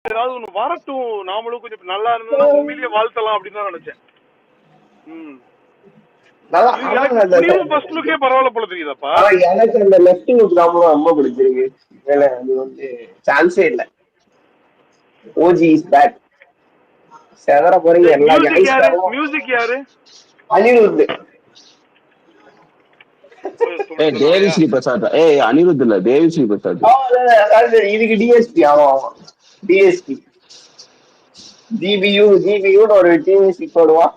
ஏதாவது ஒண்ணு வரட்டும், நாமளும் கொஞ்சம் நல்லா இருந்ததுன்னா உண்மையிலேயே வாழ்த்தலாம் அப்படின்னு தான் நினைச்சேன். ஃபர்ஸ்ட் லுக்கே பரவாயில்ல போல தெரியுதாப்பா. எனக்கு அந்த லெஃப்ட் லுக் தான் ரொம்ப பிடிச்சிருக்கு. அது வந்து சான்ஸே இல்ல. OG is back. செதற போறீங்க எல்லா கேங்ஸ்டரும். மியூசிக் யாரு? அனிருத். தேவிஸ்ரீ பிரசாத். அனிருத் இல்ல, தேவிஸ்ரீ பிரசாத். இதுக்கு டிஎஸ்பி. ஆமா ஆமா, டிஎஸ்பி. ஜிபியூ ஒரு டிஎஸ்பி போடுவான்.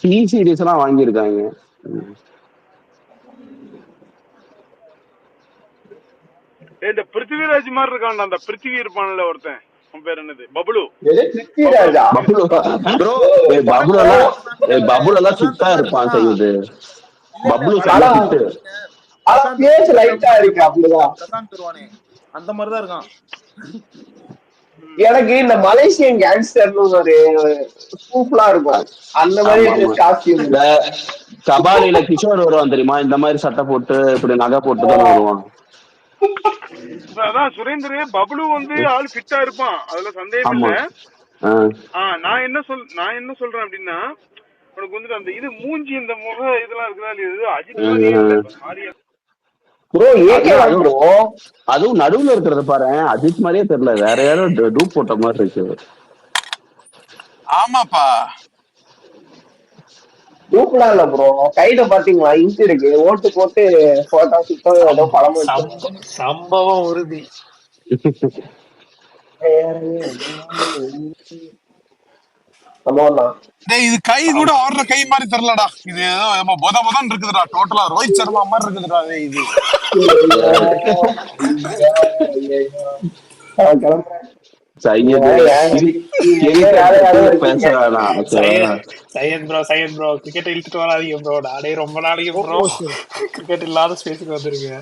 சீரிஸ் எல்லாம் வாங்கியிருக்காங்க. இந்த பிருத்திவிராஜ் மாதிரி இருக்கான், அந்த பிருத்திவி இருப்பான்ல ஒருத்தன், அவன் பேர் என்னது, பபுலு. பபுலு எல்லாம் சுத்தா இருப்பான் செய்யுது. பபுலு லைட்டா இருக்கு அப்படிதான், அந்த மாதிரிதான் இருக்கான். எனக்கு இந்த மலேசியன் கேங்ஸ்டர்னு ஒரு சூப்பரா இருக்கும். அந்த மாதிரி காஸ்டியூம் கபாலில கிஷோர் வருவான் தெரியுமா, இந்த மாதிரி சட்டை போட்டு இப்படி நகை போட்டு தான் வருவான். அதான் சுரேந்தர், பபுலு வந்து ஆள் ஃபிட்டா இருப்பான், அதுல சந்தேகம் இல்ல. நான் என்ன சொல்றேன் அப்படின்னா, உனக்கு வந்துட்டு அந்த இது மூஞ்சி இந்த முக இதெல்லாம் இருக்குதா இல்லையா, அஜித் அதுவும் நடுவுல இருக்கிறத பாரு, அஜித் மாதிரியே தெரியல, வேற யாரோ டூப் போட்ட மாதிரி இருக்கு. ஆமாப்பா, டூப்லாம் இல்ல ப்ரோ, கையில பாத்தீங்களா இன்ச் இருக்கு, ஓட்டு போட்டு போட்டோ சுத்தம் படம் சம்பவம் உறுதி. இது கை கூட ஆடுற கை மாதிரி தெரியலடா, இது ஏதோ பொதன் இருக்குதுடா, டோட்டலா ரோஹித் சர்மா மாதிரி இருக்குதுடா இது. கிரிக்கெட் இழுத்துட்டு வராதீங்க ப்ரோ, நானே ரொம்ப நாளைக்கு ப்ரோ கிரிக்கெட் இல்லாத ஸ்பேஸுக்கு வந்திருக்கேன்.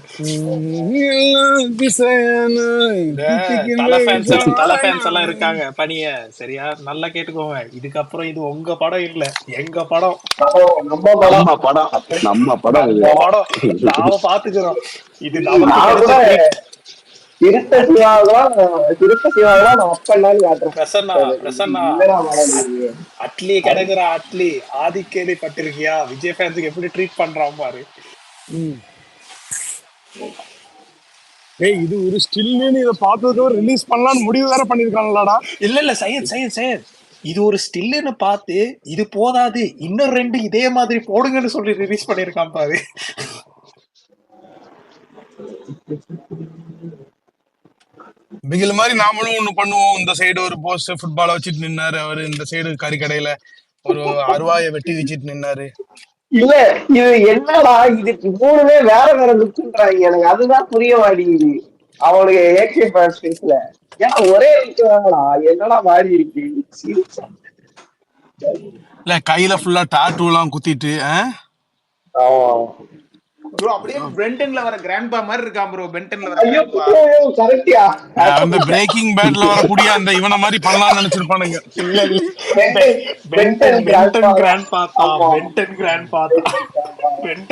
தல ஃபேன்ஸ் எல்லாம் இருக்காங்க பனிய, சரியா நல்லா கேட்டுக்கோங்க. இதுக்கப்புறம் இது உங்க படம் இல்ல, எங்க படம், நம்ம படம் நாம பாத்துக்கிறோம். இது அட்லி கிடைக்கிற அட்லி ஆதி கேள்விப்பட்டிருக்கியா, விஜய் ஃபேன்ஸுக்கு எப்படி ட்ரீட் பண்றான் பாரு. இது ஒரு ஸ்டில்னு இத பார்த்ததுக்கு ரிலீஸ் பண்ணலாம்னு முடிவு வேற பண்ணிருக்காங்களாடா. இல்ல சையத் இது ஒரு ஸ்டில்லுன்னு பார்த்து இது போதாது இன்னும் 2 இதே மாதிரி போடுங்கன்னு சொல்லி ரிலீஸ் பண்ணிருக்கான் பாரு. பிகில் மாதிரி நாமளும் ஒண்ணு பண்ணுவோம். இந்த சைடு ஒரு போஸ்ட் ஃபுட்பால வச்சுட்டு நின்னாரு அவரு, இந்த சைடு கறிக்கடையில ஒரு அருவாயை வெட்டி வச்சுட்டு நின்னாரு. இல்ல இது என்னடா, இதுக்கு 3மே வேற வேற லுக்குன்றாங்க, எனக்கு அதுதான் புரிய மாட்டேங்குது. அவனுக்கு ஏகே பேஸ்ல ஏன்னா ஒரே லுக்குதாங்கடா, என்னடா மாறி இருக்கு. இல்ல கையில ஃபுல்லா டாட்டூ எல்லாம் குத்திட்டு ப்ரோ அப்படியே பென்டன்ல வர கிராண்ட்பா மாதிரி இருக்கான் ப்ரோ. பென்டன்ல வர கிராண்ட்பா கரெக்ட்டா, அந்த பிரேக்கிங் பேட்ல வரக்கூடிய அந்த இவன மாதிரி பண்ணலாம்னு நினைச்சிருப்பானுங்க. இல்ல பென்டன் கிராண்ட்பா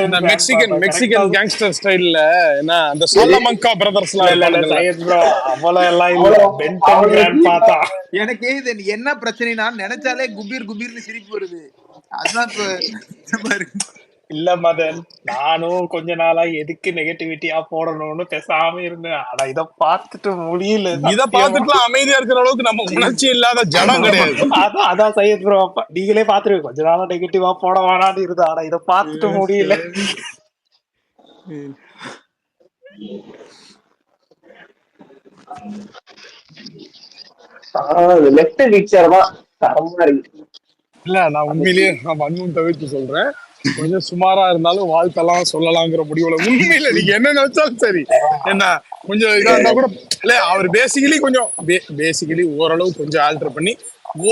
இந்த மெக்சிகன் கேங்ஸ்டர் ஸ்டைல்ல என்ன அந்த சோலமங்கா பிரதர்ஸ்லாம் இல்ல ப்ரோ, அவ்வளவு எல்லாம் இல்ல. பென்டன் கிராண்ட்பா எனக்கு இது என்ன பிரச்சனைனா, நினைச்சாலே குபீர்னு சிரிப்பு வருது. அதுதான் இல்ல மதன், நானும் கொஞ்ச நாளா எதுக்கு நெகட்டிவிட்டியா போடணும்னு பேசாம இருந்தேன். ஆனா இத பார்த்துட்டு முடியல. இத பார்த்துட்டு அமைதியா இருக்கிற அளவுக்கு நம்ம உணர்ச்சி இல்லாத ஜனம் கிடையாது. அதான் சையத் ப்ரோ, நீங்களே பாத்துருவீங்க, கொஞ்ச நாளா நெகட்டிவா போட வேணான்னு இருந்தா, ஆனா இத பார்த்துட்டு முடியல. லெஃப்ட் பிக்சர் தான் தரமா இருக்கு. இல்ல நான் உண்மையிலேயே வன்மம் தவிர்த்து சொல்றேன், கொஞ்சம் சுமாரா இருந்தாலும் வாழ்த்தெல்லாம் சொல்லலாங்கிற முடிவுல. உண்மையில நீங்க என்ன நினைச்சாலும் சரி, என்ன கொஞ்சம் இதா இருந்தா கூட இல்ல, அவர் பேசிக்கலி ஓரளவு கொஞ்சம் ஆல்டர் பண்ணி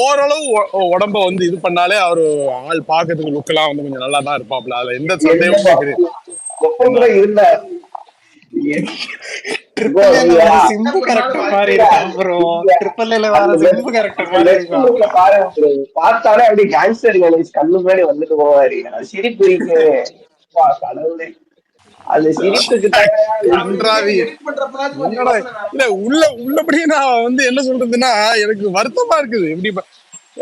ஓரளவு உடம்ப வந்து இது பண்ணாலே அவரு ஆள் பாக்கிறதுக்கு லுக் எல்லாம் வந்து கொஞ்சம் நல்லா தான் இருப்பாப்ல, அதுல எந்த சந்தேகமும் கிடையாது. பார்த்தாலே அப்படி கேங்ஸ்டர் கண்ணு முன்னாடி வந்துட்டு போவாரு, சிரிப்பு. அது சிரிப்புக்கு தேவையா கன்றாவி. எடிட் பண்றப்பனாச்சும் கொஞ்சம் என்னடா யோசனை வேணும். இல்ல உள்ளபடியே நான் வந்து என்ன சொல்றதுன்னா எனக்கு வருத்தமா இருக்குது. எப்படி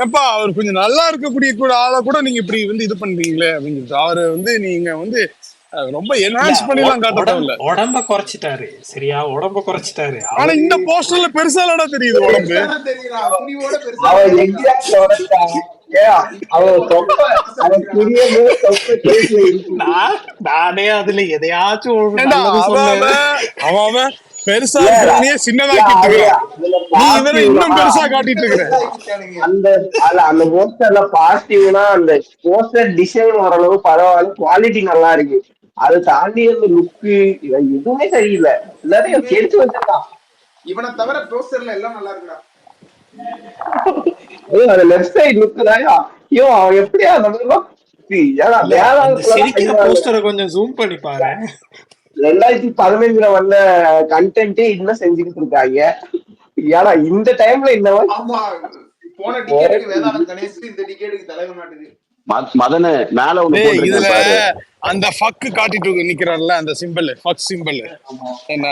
எப்பா அவர் கொஞ்சம் நல்லா இருக்கக்கூடிய கூட ஆளை கூட நீங்க இப்படி வந்து இது பண்றீங்களே அப்படின்னு சொல்லிட்டு அவரு வந்து நீங்க வந்து ரொம்ப இல்ல என்ஹான்ஸ் பண்ணிலாம் காட்ட தேவையில்ல. உடம்ப குறைச்சிட்டாரு, சரியா? உடம்ப குறைச்சிட்டாரு ஆனா அவரு. இந்த போஸ்டர்ல பெருசாலடா தெரியுது உடம்பு. பெருசானா தெரியுறான், துணிவோட பெருசா அவன் தெரியுறான். எக்ஸாக்ட் உடச்சான். அவன் தொப்ப அவன் புரியுது தொப்ப கேஸ்ல இருக்கு. நானே அதுல எதையாச்சும் ஒரு ஏண்டா நல்லது சொல்ல. அவன் பெருசா இல்ல, இருக்கிறவனையே சின்னதாக்கிட்டு இருக்கிறான். அதுல நீ இதெல்லாம் இன்னும் பெருசா பாசிட்டிவ் காட்டிட்டு இருக்கிற. அந்த போஸ்டர்ல பாசிட்டிவ்னா அந்த போஸ்டர் டிசைன் ஓரளவு பரவாயில்ல, குவாலிட்டி நல்லா இருக்கு. அதை தாண்டி அந்த லுக்கு எதுவுமே சரியில்லை. எல்லாத்தையும் கெடுத்து வச்சிருக்கான். இவனை தவிர போஸ்டர்ல எல்லாம் நல்லா இருக்குடா. அந்த லெஃப்ட் சைடு லுக் தான் ஐயோ அவன் எப்படியா அந்த சிரிக்கிற போஸ்டரை கொஞ்சம் ஜூம் பண்ணி பாரு. 2015 வந்த கண்டென்ட் இன்னும் செஞ்சுக்கிட்டு இருக்காங்க. ஏன்னா இந்த டைம்ல இந்த ஆமா, போன டிக்கெட்டுக்கு வேதாளம் கணேஷ், இந்த டிக்கெட்டுக்கு தலைவர் நாட்டுக்கு மதனு மேல ஒண்ணு இதுல போட்டிருக்கேன் பாரு. அந்த ஃபக்கு காட்டிட்டு நிக்கிறான்ல அந்த சிம்பிள், ஃபக் சிம்பிள் என்ன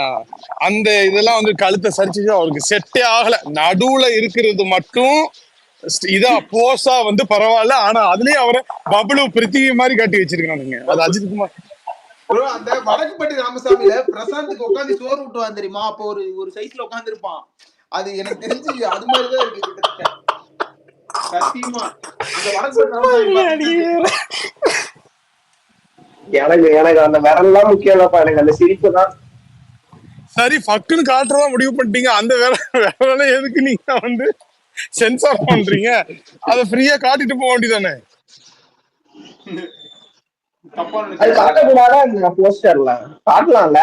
அந்த இதெல்லாம் வந்து கழுத்தை சரிச்சு அவருக்கு செட்டே ஆகல. நடுவுல இருக்கிறது மட்டும் இதா போஸா வந்து பரவாயில்ல. ஆனா அதுலயும் அவரை பபுளு பிரித்திவி மாதிரி காட்டி வச்சிருக்கானுங்க. அது அஜித் குமார். அந்த வடக்குப்பட்டி ராமசாமியில பிரசாந்துக்கு உட்காந்து சோறு விட்டுவான் தெரியுமா? அப்போ ஒரு சைஸ்ல உட்காந்து இருப்பான். அது எனக்கு தெரிஞ்சு அது மாதிரிதான் இருக்கு கிட்டத்தட்ட. சத்தியமா அந்த வடக்குப்பட்டி எனக்கு அந்த விரல்லாம் முக்கியம் இல்லப்பா, எனக்கு அந்த சிரிப்பு தான். சரி ஃபக்குன்னு காட்டுறதா முடிவு பண்ணிட்டீங்க. அந்த வேலை எதுக்கு நீங்க வந்து சென்சார் பண்றீங்க? அதை ஃப்ரீயா காட்டிட்டு போக வேண்டியதானே. அது காட்டக்கூடாதா இந்த போஸ்டர்ல? காட்டலாம்ல,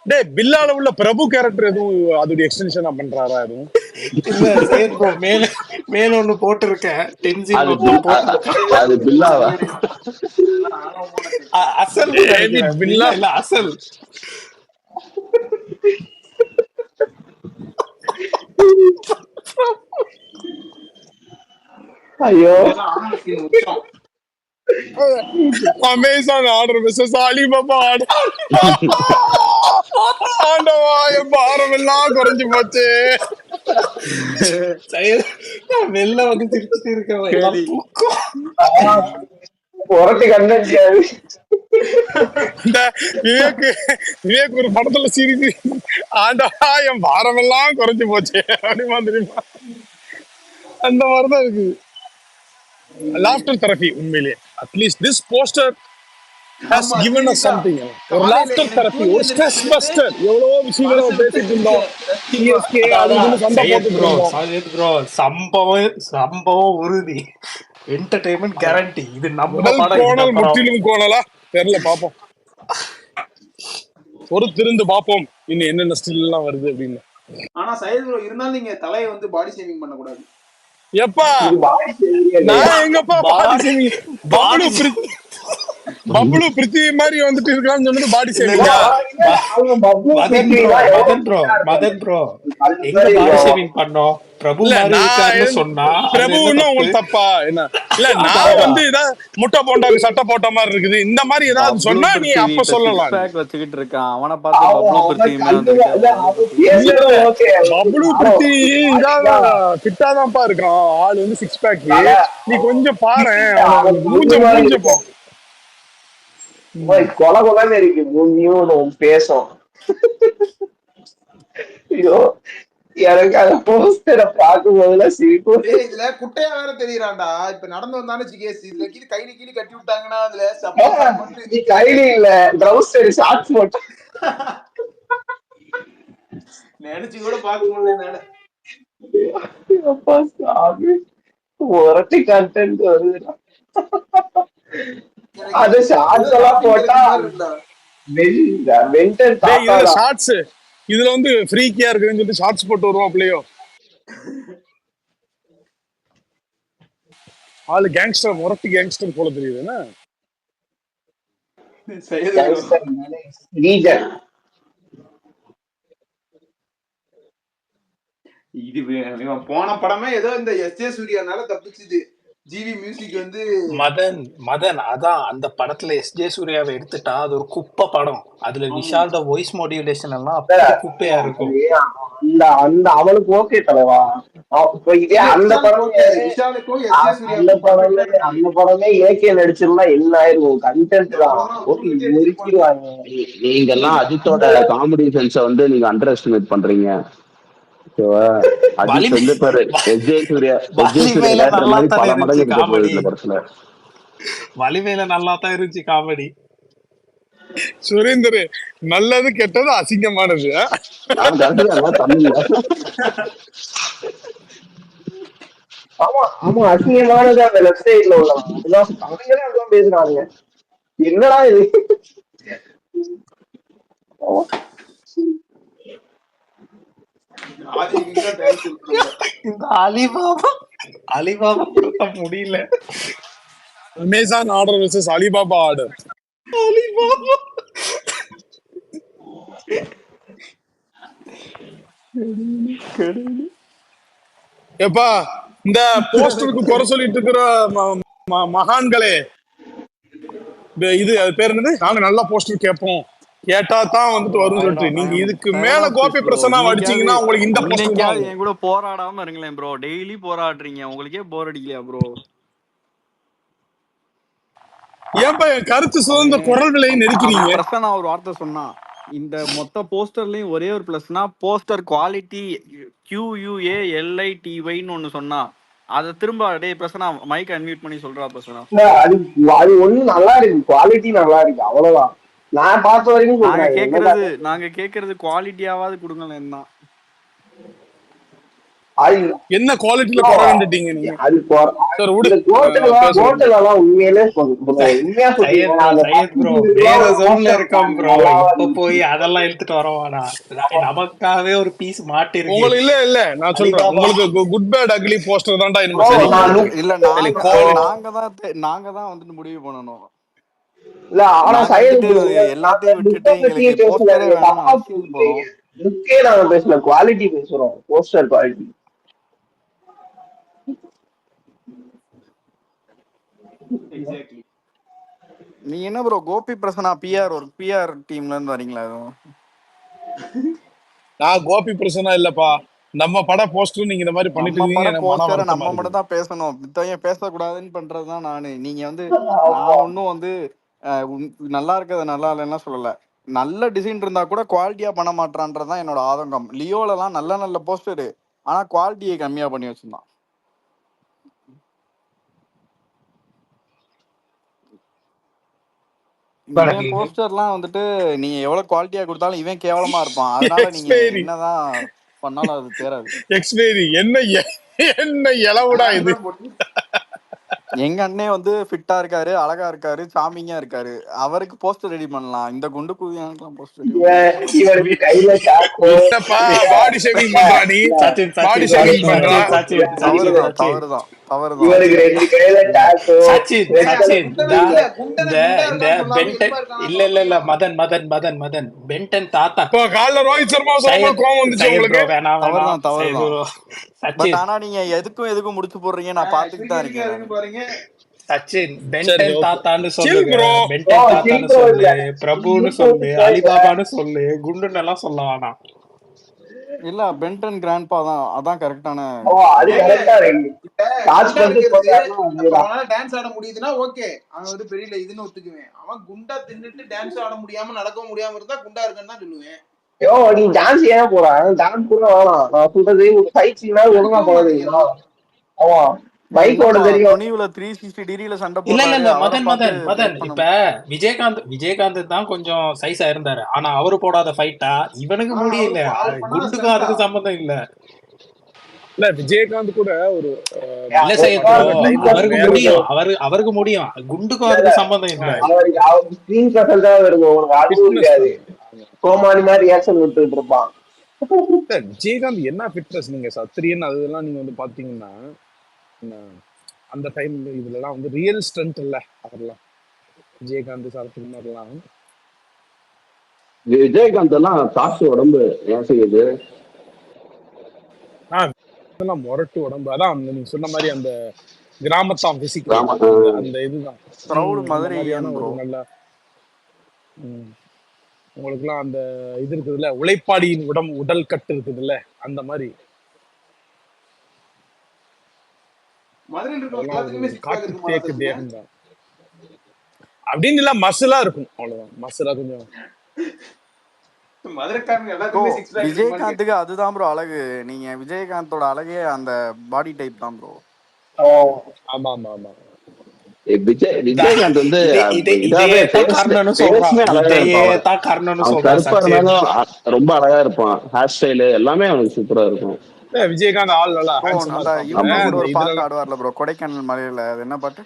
டேய் பில்லால உள்ள பிரபு கேரக்டர் எதுவும் அதோட எக்ஸ்டென்ஷனா பண்றாரா எதுவும்? இல்ல சேர் ப்ரோ, மேல ஒண்ணு போட்டிருக்கேன். அது பில்லாவா? அசல் பில்லா இல்ல அசல். ஐயோ Amazon order Mrs Alibaba order. ஆண்டவா என் பாரம் எல்லாம் குறைஞ்சு போச்சு. வெளில வந்து திருச்சிட்டு இருக்கேன். புரட்டி கண்டியாது. விவேக் ஒரு படத்துல சிரிச்சு ஆண்டவா என் பாரம் எல்லாம் குறைஞ்சு போச்சு அப்படிமா தெரியுமா? அந்த மாதிரிதான் இருக்கு லாஃப்டர் தெரபி. உண்மையிலேயே at least this poster has given us something. ஒரு லாஃப்டர் தெரபி, ஒரு ஸ்ட்ரெஸ் பஸ்டர். எவ்வளவோ விஷயங்களை பேசிட்டு இருந்தோம். சிஎஸ்கே அதுன்னு சண்டை போட்டுட்டு இருந்தோம். சம்பவம் உறுதி, என்டர்டைன்மெண்ட் கேரண்டி. இது நம்ம கோணல் முற்றிலும் கோணலா தெரியல, பாப்போம். ஒரு திருந்து பாப்போம் இன்னும் என்னென்ன ஸ்டில் எல்லாம் வருது அப்படின்னு. ஆனா சையத் ப்ரோ இருந்தாலும் நீங்க தலையை வந்து பாடி ஷேவிங் பண்ண கூடாது. எப்பா நான் எங்கப்பா பப்ளு பிரித்திவி மாதிரி வந்துட்டு இருக்கான்னு சொன்னது பாடி ஷேவிங். மதன் ப்ரோ எங்க பாடி ஷேவிங் பண்ணோம்? பிரபு பிரபுன்னு உங்களுக்கு தப்பா என்ன? இல்ல நான் வந்து முட்டை போண்டாக்கு சட்டை போட்ட மாதிரி இருக்குது இந்த மாதிரி ஏதாவது சொன்னா நீ அப்ப சொல்லலாம். வச்சுக்கிட்டு இருக்கான் அவனை பார்த்து பப்ளு பிரித்திவி ஃபிட்டாதான்ப்பா இருக்கான். ஆள் வந்து 6 பேக். நீ கொஞ்சம் பாரு மூஞ்சப்போ கொலை கொலைன்னு இருக்கு மூஞ்சியும் பேசும். ஐயோ எனக்கு அந்த போஸ்டரை பார்க்கும் போதுல சிரிப்பு. இதுல குட்டையா வேற தெரியுறான்டா. இப்ப நடந்து வந்தானு கேஸ் இதுல கைலி கீழே கட்டி விட்டாங்கன்னா அதுல கைலி இல்ல ட்ரவுசர் ஷார்ட்ஸ் போட்டு நினைச்சு கூட பார்க்க முடியல. ஒரட்டி கண்டென்ட் வருதுடா. அது ஷார்ட்ஸ் எல்லாம் போட்டா ஷார்ட்ஸ் இதுல வந்து ஃப்ரீக்கியா இருக்குன்னு சொல்லிட்டு ஷார்ட்ஸ் போட்டு வருவோம். பிள்ளையோ ஆளு கேங்ஸ்டர், முரட்டு கேங்ஸ்டர் போல தெரியுதுன்னா. இது போன படமே ஏதோ இந்த எஸ்.ஜே. சூர்யானால தப்பிச்சுது. ஜிவி மியூசிக் வந்து மதன் அதான் அந்த படத்துல எஸ்.ஜே. சூர்யாவை எடுத்துட்டா அது ஒரு குப்பை படம். அதுல விஷால் த வாய்ஸ் மாடுலேஷன் எல்லாம் அப்படி குப்பையா இருக்கும். அந்த அந்த அவனுக்கு ஓகே தலைவா. இப்ப இதே அந்த படம் விஷாலுக்கும் எஸ்.ஜே. அந்த படமே அந்த படமே ஏகே நடிச்சிருந்தா என்ன ஆயிருக்கும்? கண்டென்ட் தான் நெருக்கிடுவாங்க. நீங்க எல்லாம் அஜித்தோட காமெடி சென்ஸை வந்து நீங்க அண்டர் எஸ்டிமேட் பண்றீங்க. அஜித் வந்து பாரு எஸ்.ஜே. சூர்யா மாதிரி பல மடங்கு இந்த படத்துல வலிமையில நல்லா தான் இருந்துச்சு காமெடி. சுரேந்தர் நல்லது கெட்டது அசிங்கமானது. ஆமா ஆமா அசிங்கமானது அந்த லெஃப்ட் சைட்ல உள்ளவங்க தமிழே அதான் பேசுறாங்க. என்னடா இது? இந்த அலிபாபா கொடுக்க முடியல. Amazon order versus Alibaba order. Alibaba எப்பா இந்த போஸ்டருக்கு குறை சொல்லிட்டு இருக்கிற மகான்களே, இது அது பேர் என்னது, நாங்க நல்லா போஸ்டர் கேட்போம், கேட்டா தான் வந்துட்டு வரும் சொல்லிட்டு நீங்க இதுக்கு மேல கோபி பிரசன்னா அடிச்சீங்கன்னா உங்களுக்கு இந்த போஸ்டர் தான். என் கூட போராடாம இருங்களேன் ப்ரோ. டெய்லி போராடுறீங்க, உங்களுக்கே போர் அடிக்கலையா ப்ரோ? ஏன்பா என் கருத்து சுதந்திர குரல் விலையை நெருக்கிறீங்க? பிரசன்னா ஒரு வார்த்தை சொன்னா, இந்த மொத்த போஸ்டர்லயும் ஒரே ஒரு பிளஸ்னா போஸ்டர் குவாலிட்டி QUALITYன்னு ஒண்ணு சொன்னா, அத திரும்ப டேய் பிரசன்னா மைக் அன்மியூட் பண்ணி சொல்றா பிரசன்னா. அது ஒண்ணு நல்லா இருக்கு, குவாலிட்டி நல்லா இருக்கு, அவ்வளவுதான் நான் பார்த்த வரைக்கும். நாங்க கேக்குறது குவாலிட்டியாவது கொடுங்களேன் தான். என்ன குவாலிட்டில குறை கண்டுட்டீங்க நீங்க? அது உண்மையிலே உண்மையா வேற ஜோன்ல இருக்கான் ப்ரோ. இப்ப போய் அதெல்லாம் எடுத்துட்டு வரவானா? நமக்காகவே ஒரு பீஸ் மாட்டி இருக்கு. உங்களுக்கு இல்ல நான் சொல்றேன், உங்களுக்கு குட் பேட் அக்லி போஸ்டர் தான்டா இல்ல நாங்க தான் வந்துட்டு முடிவு பண்ணணும். இல்ல ஆனா எல்லாத்தையும் விட்டுட்டு எங்களுக்கு போஸ்டரே வேணாம். நாங்க பேசல, குவாலிட்டி பேசுறோம், போஸ்டர் குவாலிட்டி. நீ என்ன ப்ரோ கோபி பிரசன்னா பிஆர் டீம்ல இருந்து வரீங்களா? நான் கோபி பிரசன்னா இல்லப்பா, நம்ம பட போஸ்டர் நீங்க இந்த மாதிரி பண்ணிட்டு இருக்கீங்க. நம்ம மட்டும் தான் பேசணும், மித்தவங்க பேசக்கூடாதுன்னு பண்றதுதான் நானு. நீங்க வந்து நான் ஒன்னும் வந்து நல்லா இருக்கிறது நல்லா இல்லைன்னா சொல்லல, நல்ல டிசைன் இருந்தா கூட குவாலிட்டியா பண்ண மாட்டான்றதுதான் என்னோட ஆதங்கம். லியோல எல்லாம் நல்ல போஸ்டரு, ஆனா குவாலிட்டியை கம்மியா பண்ணி வச்சிருந்தான். இவன் போஸ்டர்லாம் வந்துட்டு நீங்க எவ்வளவு குவாலிட்டியா கொடுத்தாலும் இவன் கேவலமா இருப்பான். அதனால நீங்க என்னதான் பண்ணாலும் அது தேராது. எக்ஸ்பீரி என்ன இளவுடா இது? எங்க அண்ணே வந்து ஃபிட்டா இருக்காரு, அழகா இருக்காரு, சாமிங்கா இருக்காரு, அவருக்கு போஸ்டர் ரெடி பண்ணலாம். இந்த குண்டு குதியானுக்குலாம் போஸ்டர் இவருக்கு கையில பாடி ஷேவிங் பண்றா நீ, பாடி ஷேவிங் பண்றா, தவறுதான். இவருக்கு ரெண்டு கையில டாட்டோ. இல்ல மதன் பென்டன் தாத்தா காலைல ரோஹித் சர்மா சொல்லும்போது கோவம் வந்துச்சு உங்களுக்கு. பட் ஆனா நீங்க எதுக்கும் முடிச்சு போடுறீங்க, நான் பாத்துக்கிட்டு தான் இருக்கேன். சச்சின் பென்டன் தாத்தான்னு சொல்லுங்க, பென்டன் தாத்தான்னு சொல்லு, பிரபுன்னு சொல்லு, அலிபாபான்னு சொல்லு, குண்டுன்னு எல்லாம் சொல்ல வேணாம். இல்ல பென்டன் கிராண்ட்பா தான், அதான் கரெக்டான. டான்ஸ் ஆட முடியுதுன்னா ஓகே, அவன் வந்து பெரிய இதுன்னு ஒத்துக்குவேன். அவன் குண்டா தின்னுட்டு டான்ஸ் ஆட முடியாம நடக்க முடியாம இருந்தா குண்டா இருக்குன்னு தான் சொல்லுவேன். நீ டான்ஸ் ஏன் போற? டான்ஸ் கூட வேணாம், நான் சொல்றது ஒரு ஃபைட் சீனா ஒழுங்கா போறீங்களா? ஆமா பைக்கோட தெரியும். துணிவுல 360 டிகிரில சண்டை இல்ல மதன் இப்ப விஜயகாந்த் தான் கொஞ்சம் சைஸா இருந்தாரு, ஆனா அவரு போடாத ஃபைட்டா இவனுக்கு முடியல. குண்டுக்கும் அதுக்கு சம்பந்தம் இல்ல. இல்ல விஜயகாந்த் கூட ஒரு அவருக்கு முடியும், குண்டுக்கும் அதுக்கு சம்பந்தம் இல்ல. அவருக்கு ஸ்கிரீன் பிரசன்ஸ் தான் இருக்கும், ஒரு அதுவும் இருக்காது. கோமாளி மாதிரி ரியாக்ஷன் விட்டுட்டு இருப்பான். விஜயகாந்த் என்ன ஃபிட்னஸ், நீங்க சத்திரியன் அதெல்லாம் நீங்க வந்து பாத்தீங்கன்னா அந்த டைம்ல இதுலலாம் வந்து ரியல் ஸ்ட்ரென்த் இல்ல அவர்லாம். விஜயகாந்த் சரத்குமார்லாம், விஜயகாந்த் எல்லாம் காசு உடம்பு ஏன் செய்யுது, முரட்டு உடம்பு. அதான் நீங்க சொன்ன மாதிரி அந்த கிராமத்தான் பிசிக்கலி கிராம அந்த இதுதான். ப்ரௌடு அந்த மதுரை மாதிரியான ப்ரோ. ஒரு நல்ல உங்களுக்குலாம் அந்த இது இருக்குதுல்ல, உழைப்பாளியின் உடல் கட்டு இருக்குதுல்ல, அந்த மாதிரி மதுரையில் இருக்கிற அதெல்லாம் ஒரு எல்லாத்துக்குமே சிக்ஸ் பேக் காட்டு இருக்குமா தேக்கு ராசத்துக்கு? தேகம் தான் அப்படின்னு இல்ல, மசிலா இருக்கும் அவ்வளவுதான். மசிலா கொஞ்சம் மதுரைக்காரங்க ப்ரோ எல்லாத்துக்குமே சிக்ஸ் பேக் இருக்குமான்னு கேட்டேன். விஜயகாந்துக்கு அதுதான் ப்ரோ அழகு. நீங்க விஜயகாந்தோட அழகே அந்த பாடி டைப் தான் ப்ரோ. ஆமா ஆமா ஆமா. விஜயகாந்த் வந்து இதாவே இதையேதான் காரணம்னு சொல்றான். ஃபேஸ்மே அழகா இருப்பான். இதையேதான் காரணம்னு அவன் சொல்றான் கருப்பா சச்சின். இருந்தாலும் ரொம்ப அழகா இருப்பான். ஹேர் ஸ்டைலு எல்லாமே அவனுக்கு சூப்பரா இருக்கும். விஜயகாந்த் ஆள் நல்லா ப்ரோ ஹேண்ட்ஸமா அந்த இருப்பாங்க. இவங்க கூட இந்த ஒரு இதுல பாட்டு ஆடுவார்ல ப்ரோ, கொடைக்கானல் மலையில. அது என்ன பாட்டு?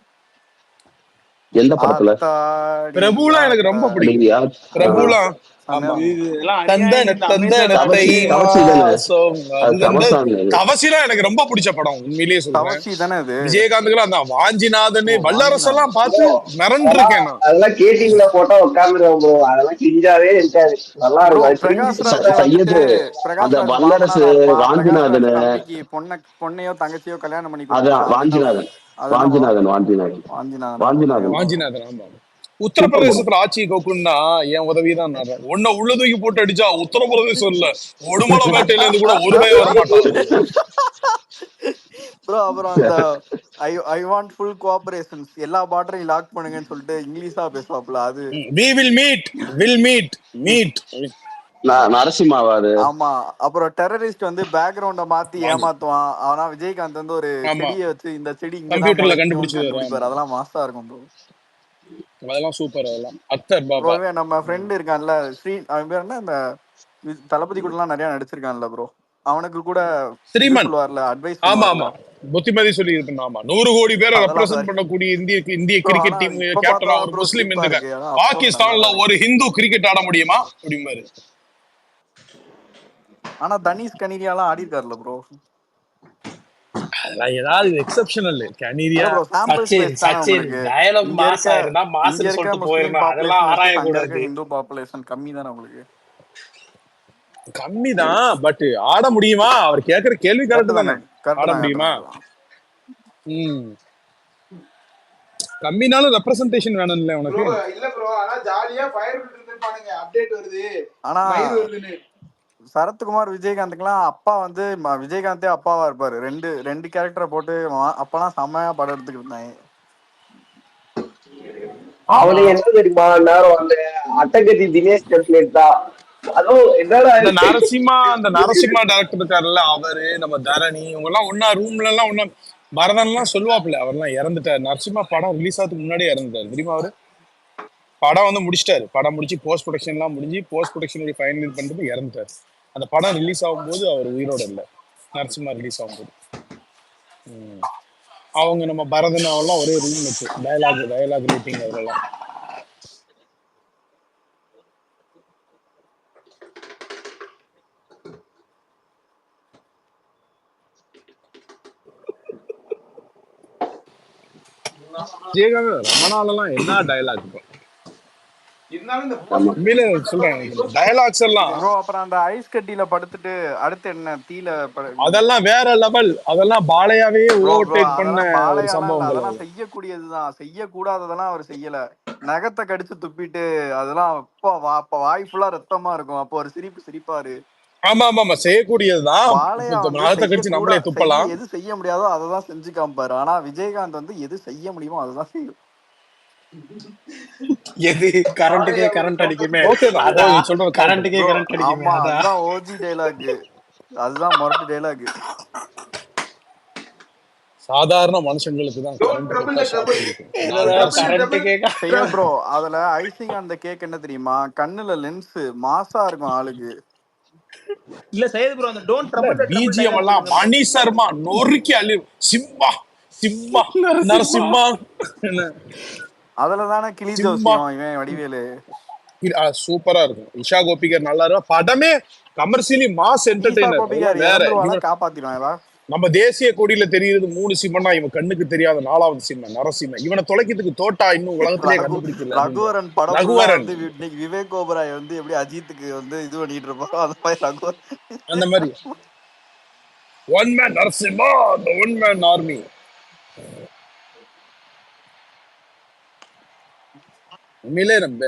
எந்த படத்துல? ஆத்தாடி பிரபுலாம் எனக்கு ரொம்ப பிடிக்கும். அப்படியா? பிரபுலாம் செமையா ஆமா. இருக்கும். இதெல்லாம் தந்தன அநியாயம். இந்த தந்தன அமேசான் தை கவசி தானே மாசம் அது? அந்த கவசாமி அது. கவசிலாம் எனக்கு ரொம்ப பிடிச்ச படம், உண்மையிலேயே சொல்றேன். தவசி தானே அது? விஜயகாந்துக்குலாம் அந்த வாஞ்சிநாதன் ஓ வல்லரசெல்லாம் வாஞ்சிநாதன். பார்த்து மிரண்டிருக்கேன் நான். அதெல்லாம் கேட்டிங்ல போட்டா உட்காந்துருவோம் ப்ரோ. அதெல்லாம் கிஞ்சாவே இருக்காது. நல்லா ப்ரோ இருக்கும். அது பிரகாஷ் திரும்பி ராஜ் வந்துட்டு சையது பிரகாஷ் அந்த ராஜ் வல்லரசு மாமனாரா இருப்பான். பிரகாஷ் ராஜ் வாஞ்சிநாதன், தம்பிக்கு பொண்ணையோ தங்கச்சியோ கல்யாணம் பண்ணி அதான் கொடுப்பான். அது என்ன? வாஞ்சிநாதன் அது என்ன ப்ரோ? வாஞ்சிநாதன் வாஞ்சிநாதனா ப்ரோ? தெரியும் வாஞ்சிநாதன் ப்ரோ. வாஞ்சிநாதன் ஆமா. சூப்பர் படம். உத்தரப்பிரதேசத்துல ஆட்சி கோக்குன்னா என் உதவிதான் நான். உன்னை உள்ள தூக்கி போட்டு அடிச்சா உத்தரப்பிரதேசம் இல்ல, உடுமலைப்பேட்டையில இருந்து கூட ஒரு பய வரமாட்டான். ப்ரோ அப்புறம் அந்த ஐ ஐ வாண்ட் ஃபுல் கோஆபரேஷன்ஸ், எல்லா பார்டரையும் லாக் பண்ணுங்கன்னு சொல்லிட்டு இங்கிலீஷா பேசுவாப்ல அது. we will meet. நரசிம்மாவாரு. ஆமா. அப்புறம் டெரரிஸ்ட் வந்து பேக்ரவுண்ட மாத்தி ஏமாத்துவான். ஆனா விஜயகாந்த் வந்து ஒரு ஆமா, செடியை வச்சு இந்த செடி இங்கதான் கம்ப்யூட்டர்ல முளைக்கும்னு கண்டுபிடிச்சது. கண்டுபிடிப்பாரு. அதெல்லாம் மாசா இருக்கும் ப்ரோ. அதெல்லாம் சூப்பர். அதெல்லாம் அக்தர் ப்ரோ பாபா. நம்ம ஃப்ரெண்ட் இருக்கான்ல அவன் பேர் என்ன, இந்த தளபதி கூட எல்லாம் நிறைய நடிச்சிருக்கான்ல ப்ரோ, அவனுக்கு கூட இது ஸ்ரீமன். சொல்லுவார்ல, அட்வைஸ் ஆமா பண்ணுவார்ல. ஆமா, புத்திமதி சொல்லி இருக்கு. ஆமா, 100 கோடி பேரை அதெல்லாம் ரெப்ரசென்ட் சரி பண்ணக்கூடிய இந்திய ப்ரோ. ஆனா கிரிக்கெட் டீம் இப்ப கேப்டனா பார்த்தாதான் ஒரு ப்ரோ முஸ்லீம் சிரிப்பா இருக்க. இருக்கு. ஆனா அப்போ நல்லா பாகிஸ்தான்ல தான் இருக்கு. ஒரு ஹிந்து கிரிக்கெட் ஆட முடியுமா அப்படிம்பாரு. ஆனா தனீஷ் கனீரியாலாம் ஆடி இருக்காருல்ல ப்ரோ. அதெல்லாம் ஏதாவது எக்ஸப்ஷனல் கனீரியா. இல்ல ப்ரோ, சாம்பிள் ஸ்பேஸ் தானே சச்சின் உங்களுக்கு. டயலாக் இங்க இருக்க மாசா இருந்தா இங்க மாசுன்னு இருக்க சொல்லிட்டு முஸ்லீம் போயிடணும். அதெல்லாம் பாப்புலேஷன் வச்சு அங்க இருக்க ஆராயக்கூடாது. ஹிந்து பாப்புலேஷன் கம்மி தானே உங்களுக்கு. கம்மிதான், பட் ஆட முடியுமா? அவர் கேட்கிற கேள்வி கரெக்ட் தானே. கரெக்ட் ஆட தான் முடியுமா? கம்மினாலும் ரெப்ரசன்டேஷன் வேணும்ல ப்ரோ உனக்கு. இல்ல ப்ரோ, ஆனா ஜாலியா ஃபயர் இருந்திருப்பானுங்க. அப்டேட் வருது, ஆனா மயிர் வருதுன்னு. சரத்குமார் விஜயகாந்துக்குலாம் அப்பா வந்து விஜயகாந்தே அப்பாவா இருப்பாரு. ரெண்டு கேரக்டரை போட்டு அப்பெல்லாம் செம்மையா படம் எடுத்துக்கிட்டு இருந்தாங்க. அவனு என்ன தெரியுமா நேரம் அந்த அட்டகத்தி தினேஷ் டெம்ப்ளேட் தான். அதுவும் என்னடா இந்த நரசிம்மா டைரக்டர் இருக்காருல்ல, அவரு நம்ம தரணி இவங்க எல்லாம் ஒன்னா ரூம்ல எல்லாம் ஒன்னா. பரதன் எல்லாம் சொல்லுவாப்புல, அவர்லாம் இறந்துட்டாரு. நரசிம்மா படம் ரிலீஸ் ஆகிறதுக்கு முன்னாடியே இறந்துட்டாரு தெரியுமா? அவரு படம் வந்து முடிச்சிட்டாரு. படம் முடிச்சு போஸ்ட் ப்ரொடக்ஷன் எல்லாம் முடிஞ்சு போஸ்ட் ப்ரொடக்ஷன் ஃபைனல் பண்ணிட்டு இறந்துட்டாரு. அந்த படம் ரிலீஸ் ஆகும்போது அவர் உயிரோட இல்லை. நரசிம்மா ரிலீஸ் ஆகும்போது அவங்க நம்ம பரதன் அவெல்லாம் ஒரே ரூம் வச்சு டயலாக் மீட்டிங் அதெல்லாம். விஜயகாந்த் ரொம்ப நாளெல்லாம் என்ன டயலாக் இருந்தாலும் இந்த உண்மையில சொல்றேன், டயலாக்ஸ் எல்லாம் ப்ரோ அப்புறம் அந்த ஐஸ் கட்டியில படுத்துட்டு அடுத்து என்ன தீல அதெல்லாம் வேற லெவல். அதெல்லாம் பாலையாவே ஓவர்டேக் பண்ண அதெல்லாம் ஒரு பாலையாலாம் இல்ல, சம்பவங்கள். அதெல்லாம் செய்யக்கூடியதுதான். செய்யக்கூடாததெல்லாம் அவர் செய்யல. நகத்தை கடிச்சு துப்பிட்டு அதெல்லாம் அப்ப வாய் ஃபுல்லா ரத்தமா இருக்கும். அப்போ ஒரு சிரிப்பாரு. ஆமா ஆமா ஆமா, செய்யக்கூடியதுதான். பாலையா வந்து நகத்தை கடிச்சு நம்மளே துப்பலாம். எது செய்ய முடியாதோ அததான் செஞ்சு காமிப்பாரு. ஆனா விஜயகாந்த் வந்து எது செய்ய முடியுமோ அதுதான் செய்யும். எது கரண்ட்டுக்கே கரண்ட் அடிக்குமே, ஓகேதான். அதான் சொல்றது கரண்ட்டுக்கே கரண்ட் அடிக்குமே. ஆமா, அதான் அதுதான் ஓஜி டைலாக். அதுதான் மொரட்டு டைலாக். சாதாரண மனுஷங்களுக்கு தான் டோன்ட் ட்ரபிள் தி ட்ரபிள். கரண்ட்டுக்கே செய்யும் ப்ரோ. அதுல ஐசிங் அந்த கேக் என்ன தெரியுமா, கண்ணுல லென்ஸ் மாசா இருக்கும் ஆளுக்கு. இல்ல சையத் ப்ரோ, அந்த don't trouble the trouble BGM எல்லாம் மணி சர்மா நொறுக்கி அள்ளி சிம்பா நரசிம்மா அதுலதானே கிளி ஜோசியம் இவன் வடிவேலு. சூப்பரா இருக்கும். இஷா கோபிகர் நல்லா இருக்கும். படமே கமர்ஷியலி மாஸ் என்டர்டெய்னர் வேற. காப்பாத்திடுவாங்களா? நம்ம தேசிய கொடியில தெரியுது 3 சிம்மனா, இவன் கண்ணுக்கு தெரியாத 4வது சிம்மன் நரசிம்மன். இவனை தொலைக்கிறதுக்கு தோட்டா இன்னும் உலகத்திலேயே கண்டுபிடிக்கல. ரகுவரன் படம் ரகுவரன் இன்னைக்கு விவேக் ஓபராய் வந்து எப்படி அஜித்துக்கு வந்து இது பண்ணிட்டு இருப்பாரோ அந்த மாதிரி ரகுவரன் அந்த மாதிரி one man Narasimha, one man army. உண்மையிலே நம்ம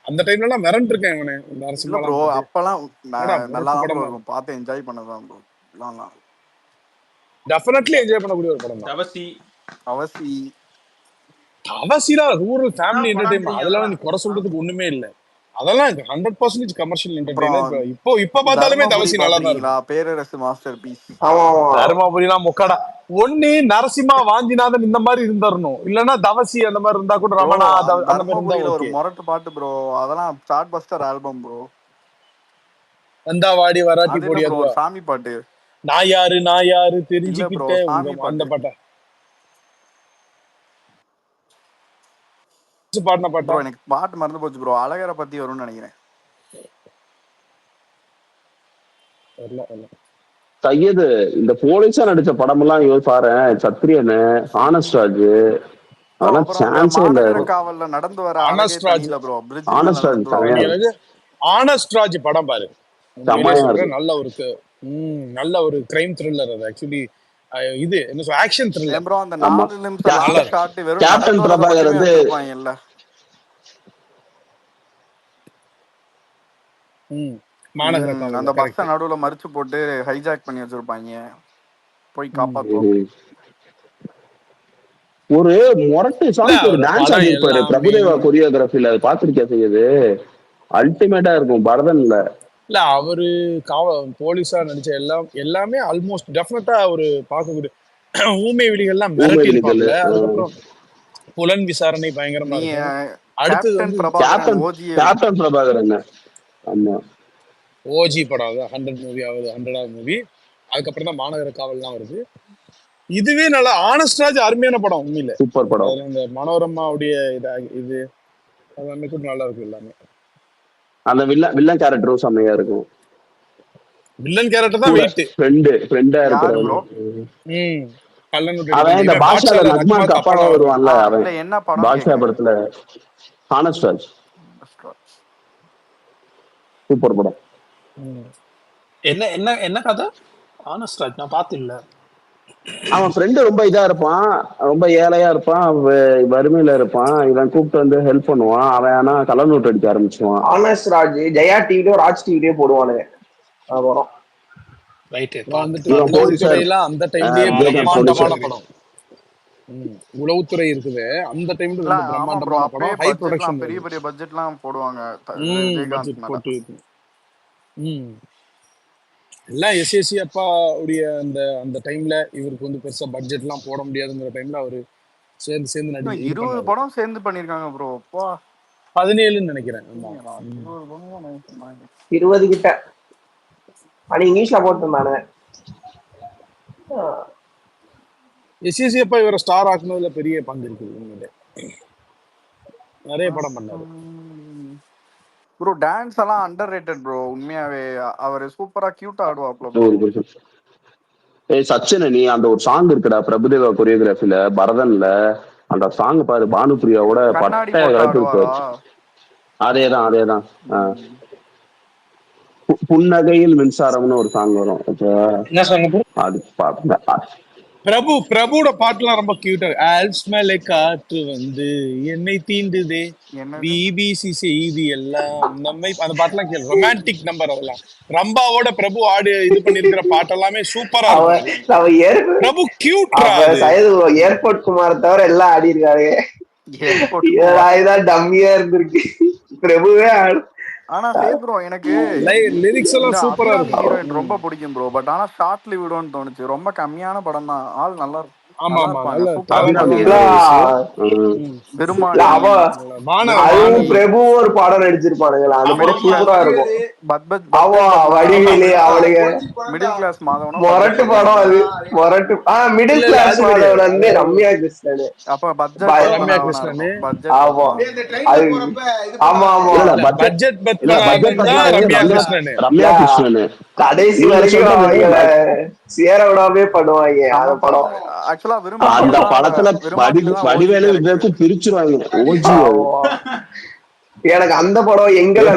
அந்த டைம்ல எல்லாம் மிரண்டு இருக்கேன் இவனு இல்ல நரசிம்மா ப்ரோ, எல்லாம் பார்த்து. அப்பெல்லாம் என்னடா நல்லா முரட்டு தான் ப்ரோ படமா இருக்கும், பார்த்து என்ஜாய் பண்ணதான் ப்ரோ. இதெல்லாம் டெஃபினெட்லி என்ஜாய் பண்ணக்கூடிய ஒரு படம் தான். தவசி அவசி அவசியம் ரூரல் ஃபேமிலி படம் என்டர்டைன்மெண்ட், அதெல்லாம் நீ குறை சொல்றதுக்கு ஒண்ணுமே இல்லை. அதெல்லாம் 100% கமர்ஷியல் அப்புறம் என்டர்டைனர். இப்போ பார்த்தாலுமே தர்மபுரி தவசி நல்லா தான் பாத்திருக்கீங்களா? இருக்கும். பேரரசு மாஸ்டர் பீஸ். ஆமா ஆமா தருமபுரிலாம் முக்கடா. ஒண்ணு நரசிம்மா வாஞ்சிநாதன் இந்த மாதிரி இருந்துடணும், இல்லன்னா தவசி அந்த மாதிரி இருந்தா கூட, ப்ரோ ரமணா அந்த மாதிரி இருந்தா தர்மபுரியில ஒரு ஓகே. மொரட்டு பாட்டு ப்ரோ, அதெல்லாம் சார்ட் பஸ்டர் ஆல்பம் ப்ரோ. வந்தா வாடி வராட்டி அது என்ன போடி, ப்ரோ அதுவா? சாமி பாட்டு? நான் யாரு இல்ல ப்ரோ, தெரிஞ்சுக்கிட்ட சாமி உங்க அந்த பாட்டு பாட்டா பாடின பாட்டா? ப்ரோ. எனக்கு பாட்டு மறந்து போச்சு ப்ரோ. அழகரை பத்தி வரும்னு நினைக்கிறேன். சையது இந்த போலீஸா நடிச்ச படம் எல்லாம் பாரு, சத்ரியனு, ஆனஸ்ட்ராஜ், ப்ரோ அதெல்லாம் அப்புறம் இந்த சான்ஸே இல்ல. மாநகர காவல்ல நடந்து வர அழகே ஆனஸ்ட்ராஜ் தனியில ப்ரோ, பிரிட்ஜுக்கு மேல ஆனஸ்ட்ராஜ் நடந்து செமையா வருவாங்க. இருக்கு, ஆனஸ்ட்ராஜ் படம் பாரு, உண்மையிலே செமையா சொல்றேன். இருக்கு. நல்ல ஒரு கிரைம் த்ரில்லர் அது. ஆக்சுவலி இது என்ன சொல், ஆக்ஷன் ஏன் த்ரில்லர். ப்ரோ அந்த ஆமா. 4 நிமிஷம் நல்லா லாஸ்ட் இருக்கும். ஷாட் வெறும் கேப்டன் நடந்து வரத பிரபாகர் மட்டுமே வந்து வச்சிருப்பாங்கல்ல. மாநகர அந்த காவல் பஸ்ஸ கரெக்ட். நடுவுல மறிச்சு போட்டு ஹைஜாக் பண்ணி வச்சிருப்பாங்க, போய் காப்பாத்துவாங்க. ஒரு மொரட்டு இல்ல சாங்ஸ், ஒரு அவர் டான்ஸ் படம் ஆடி இருப்பாரு எல்லாமே பிரபுதேவா கொரியோகிராஃபில, அது பாத்திருக்கியா செய்யுது? அல்டிமேட்டா இருக்கும் பரதன்ல. இல்ல அவரு போலீஸா நடிச்ச எல்லாமே ஆல்மோஸ்ட் டெஃபினட்டா ஒரு பார்க்கக்கூடிய. ஊமை விழிகள்லாம் ஊமை மிரட்டி விழிகள், இருப்பாப்ல. அதுக்கப்புறம் புலன் விசாரணை பயங்கரமா நீ இருக்கும். அடுத்தது கேப்டன் வந்து பிரபாகரன் கேப்டன் ஓஜியே கேப்டன் பிரபாகர் என்ன. ஆமா, ஓஜி படம், அது 100 மூவி ஆகுது, 100வது மூவி. அதுக்கப்புறம் தான் மாநகர காவல்லாம் வருது. இதுவே நல்லா. ஆனஸ்ட்ராஜ் அருமையான படம் உண்மையில. சூப்பர் படம். இந்த மனோரமாவுடைய இது எல்லாமே கூட நல்லா இருக்கும். எல்லாமே அந்த வில்லன் கேரக்டரும் செம்மையா இருக்கும். வில்லன் கேரக்டர் தான் வெயிட். ஃப்ரெண்டா யாரு இருக்கிறவன். ப்ரோ? அவன் இந்த பாஷால நக்மாக்கு அப்பாவா வருவான்ல, அவன் இல்ல என்ன படம் பாஷா கேக்குறேன். படத்துல. ஆனஸ்ட்ராஜ் சூப்பர் படம். என்ன என்ன என்ன கதை? ஆனஸ்ட்ராஜ் நான் பார்த்து இல்ல. அவன் ஃப்ரெண்டு ரொம்ப இதா இருப்பான், ரொம்ப ஏழையா இருப்பான், வறுமையில இருப்பான். இவன் கூப்பிட்டு வந்து ஹெல்ப் பண்ணுவான். அவன் ஆனா கலர் நோட்டு அடிக்க ஆரம்பிச்சுவான். ஆனஸ்ட் ராஜ் ஜெயா டிவிலயும் ராஜ் டிவிலயும் போடுவானுங்க வரும். ரைட் வந்துட்டு இவன் போலீஸா உளவுத்துறையெல்லாம் அந்த டைம்லயே விஜயகாந்த் பிரம்மாண்டமான போலீஸா. படம். உளவுத்துறை இருக்குது அந்த டைம்ல இல்ல ரொம்ப ஆமா ப்ரோ, பிரம்மாண்டமான அப்பயே படம். ஹை ப்ரொடக்ஷன் பெரிய பெரிய பட்ஜெட்லாம் போடுவாங்க விஜயகாந்த் பட்ஜெட் மேல. போட்டு. எல்லாம் எஸ்எஸ்சி அப்பா உடைய அந்த அந்த டைம்ல இவருக்கு வந்து பெருசா பட்ஜெட் எல்லாம் போட முடியாதுங்கிற டைம்ல அவரு சேர்ந்து நடி 20 படம் சேர்ந்து பண்ணிருக்காங்க ப்ரோ. 17ன்னு நினைக்கிறேன். 20 கிட்ட அன்னைக்கு நியூஸ்ல போட்டிருந்தானு. எஸ்எஸ்சி அப்பா இவரை ஸ்டார் ஆக்குனதுல பெரிய பங்கு இருக்குது உண்மையிலே. நிறைய படம் பண்ணாரு ப்ரோ. டான்ஸ் எல்லாம் அண்டர் ரேட்டட் ப்ரோ உண்மையாவே. அவர் சூப்பரா கியூட்டா ஆடுவாப்ல ப்ரோ. சச்சின், நீ அந்த ஒரு சாங் இருக்குடா பிரபுதேவா கொரியோகிராஃபில பரதன்ல, அந்த சாங் பாரு, பானுபிரியாவோட கண்ணாடி பட்டைய போட்டு கலப்பி ஆடுவாரா? இருக்கு. அதேதான். புன்னகையில் மின்சாரம்னு ஒரு சாங் வரும். அது பிரபுவோட பாட்டுலாம் ரொம்ப கியூட்டா. ஆல்ஸ் மேலே காற்று வந்து என்னை தீண்டுதே, பிபிசி செய்தி எல்லாம் நம்மை, அந்த பாட்டுலாம் கேளு. ரொமான்டிக் நம்பர் அதெல்லாம். ரம்பாவோட பிரபு இது பண்ணிருக்கிற பாட்டெல்லாமே சூப்பரா இருக்கும். பிரபு கியூட்ரா. ஏர்போர்ட் குமார் தவிர எல்லாம் ஆடி இருக்காரு. இதான் டம்மியா இருந்திருக்கு. பிரபுவே ஆடு. ஆனா சேத் ப்ரோ எனக்கு லிரிக்ஸ் எல்லாம் சூப்பரா இருக்கும். ஹீரோயின் ரொம்ப பிடிக்கும் ப்ரோ. பட் ஆனா ஷார்ட் லிவ்டுன்னு தோணுச்சு. ரொம்ப கம்மியான படம் தான். ஆள் நல்லா இருக்கும். ஆமா அதுவும் பிரபு ஒரு படம் நடிச்சிருப்பானுங்களா, அந்த படம் சூப்பரா இருக்கும். வடிவேலு அவனுங்க மிடில் கிளாஸ் மாதவனும் மொரட்டு படம். அது மொரட்டு. மிடில் கிளாஸ் மாதவன் வந்து ரம்யா கிருஷ்ணன். அப்ப பட்ஜெட் ஆமா ஆமா ஆமா பட்ஜெட் ரம்யா கிருஷ்ணன் கடைசி வரைக்கும் அவங்கள சேர விடாமே பண்ணுவாங்க அந்த படம். ஆக்சுவலா அந்த படத்துல வடிவேலு விவேக்கும் பிரிச்சுருவாங்க. ஓஜி எனக்கு அந்த படம் எங்களை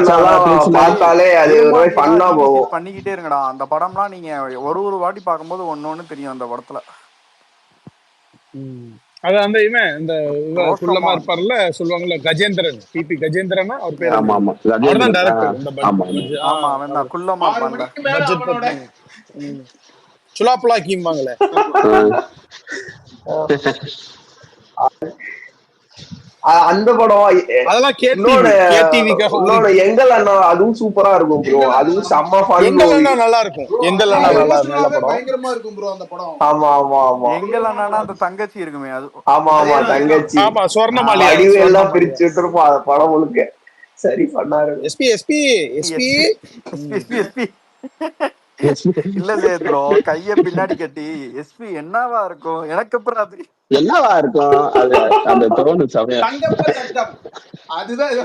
பார்த்தாலே அது ஃபன்னா போகும். பண்ணிக்கிட்டே இருங்கடா. அந்த படம்லாம் நீங்க ஒரு வாட்டி பார்க்கும்போது ஒன்னொன்னு தெரியும் அந்த படத்துல. அது அந்த இவன் இந்த குள்ளமா ரோஷமான். இருப்பார்ல, சொல்லுவாங்கல்ல கஜேந்திரன், பிபி கஜேந்திரனா அவர் பேர் ஆமா என்னது, ஆமா அவர் தான் கஜேந்திரன். டைரக்டர் இந்த ஆமா ஆமா. ஆமா அவன் தான் குள்ளமா 6 இருப்பான்ல. மணிக்கு மேல பட்ஜெட் அவனோட பட்னு சுலாப்புலா கீம்பாங்களே. அந்த படம் அதெல்லாம் இன்னொன்னு கேடிவிக்காக இன்னொன்னு எங்கள் அண்ணா, அதுவும் சூப்பரா இருக்கும் ப்ரோ. எங்கள் அதுவும் அண்ணா செம்ம ஃபன் எங்கள் மூவி. அண்ணா நல்லா இருக்கும். ப்ரோ எங்கள் அதெல்லாம் அண்ணா நல்ல எமோஷனலாவே படம். பயங்கரமா இருக்கும் ப்ரோ அந்த படம். ஆமா ஆமா ஆமா எங்கள் அண்ணனா அந்த தங்கச்சி இருக்குமே அது. ஆமா ஆமா அதேதான் தங்கச்சி ஆமா சொர்ணமாலியா, வடிவேல் தான் சொர்ணமாலியா. பிரிச்சு விட்டுருப்போம் அந்த படம் முழுக்க. சரி பண்ணாரு. SP SP SP. SP SP SP இல்ல சேத்ரோ கைய பின்னாடி கட்டி எஸ்பி என்னவா இருக்கும் எனக்கு அப்புறம் அது என்னவா இருக்கும் அது, அந்த தோணு சமயம். தங்கப்ப தங்கம் அதுதான் இது.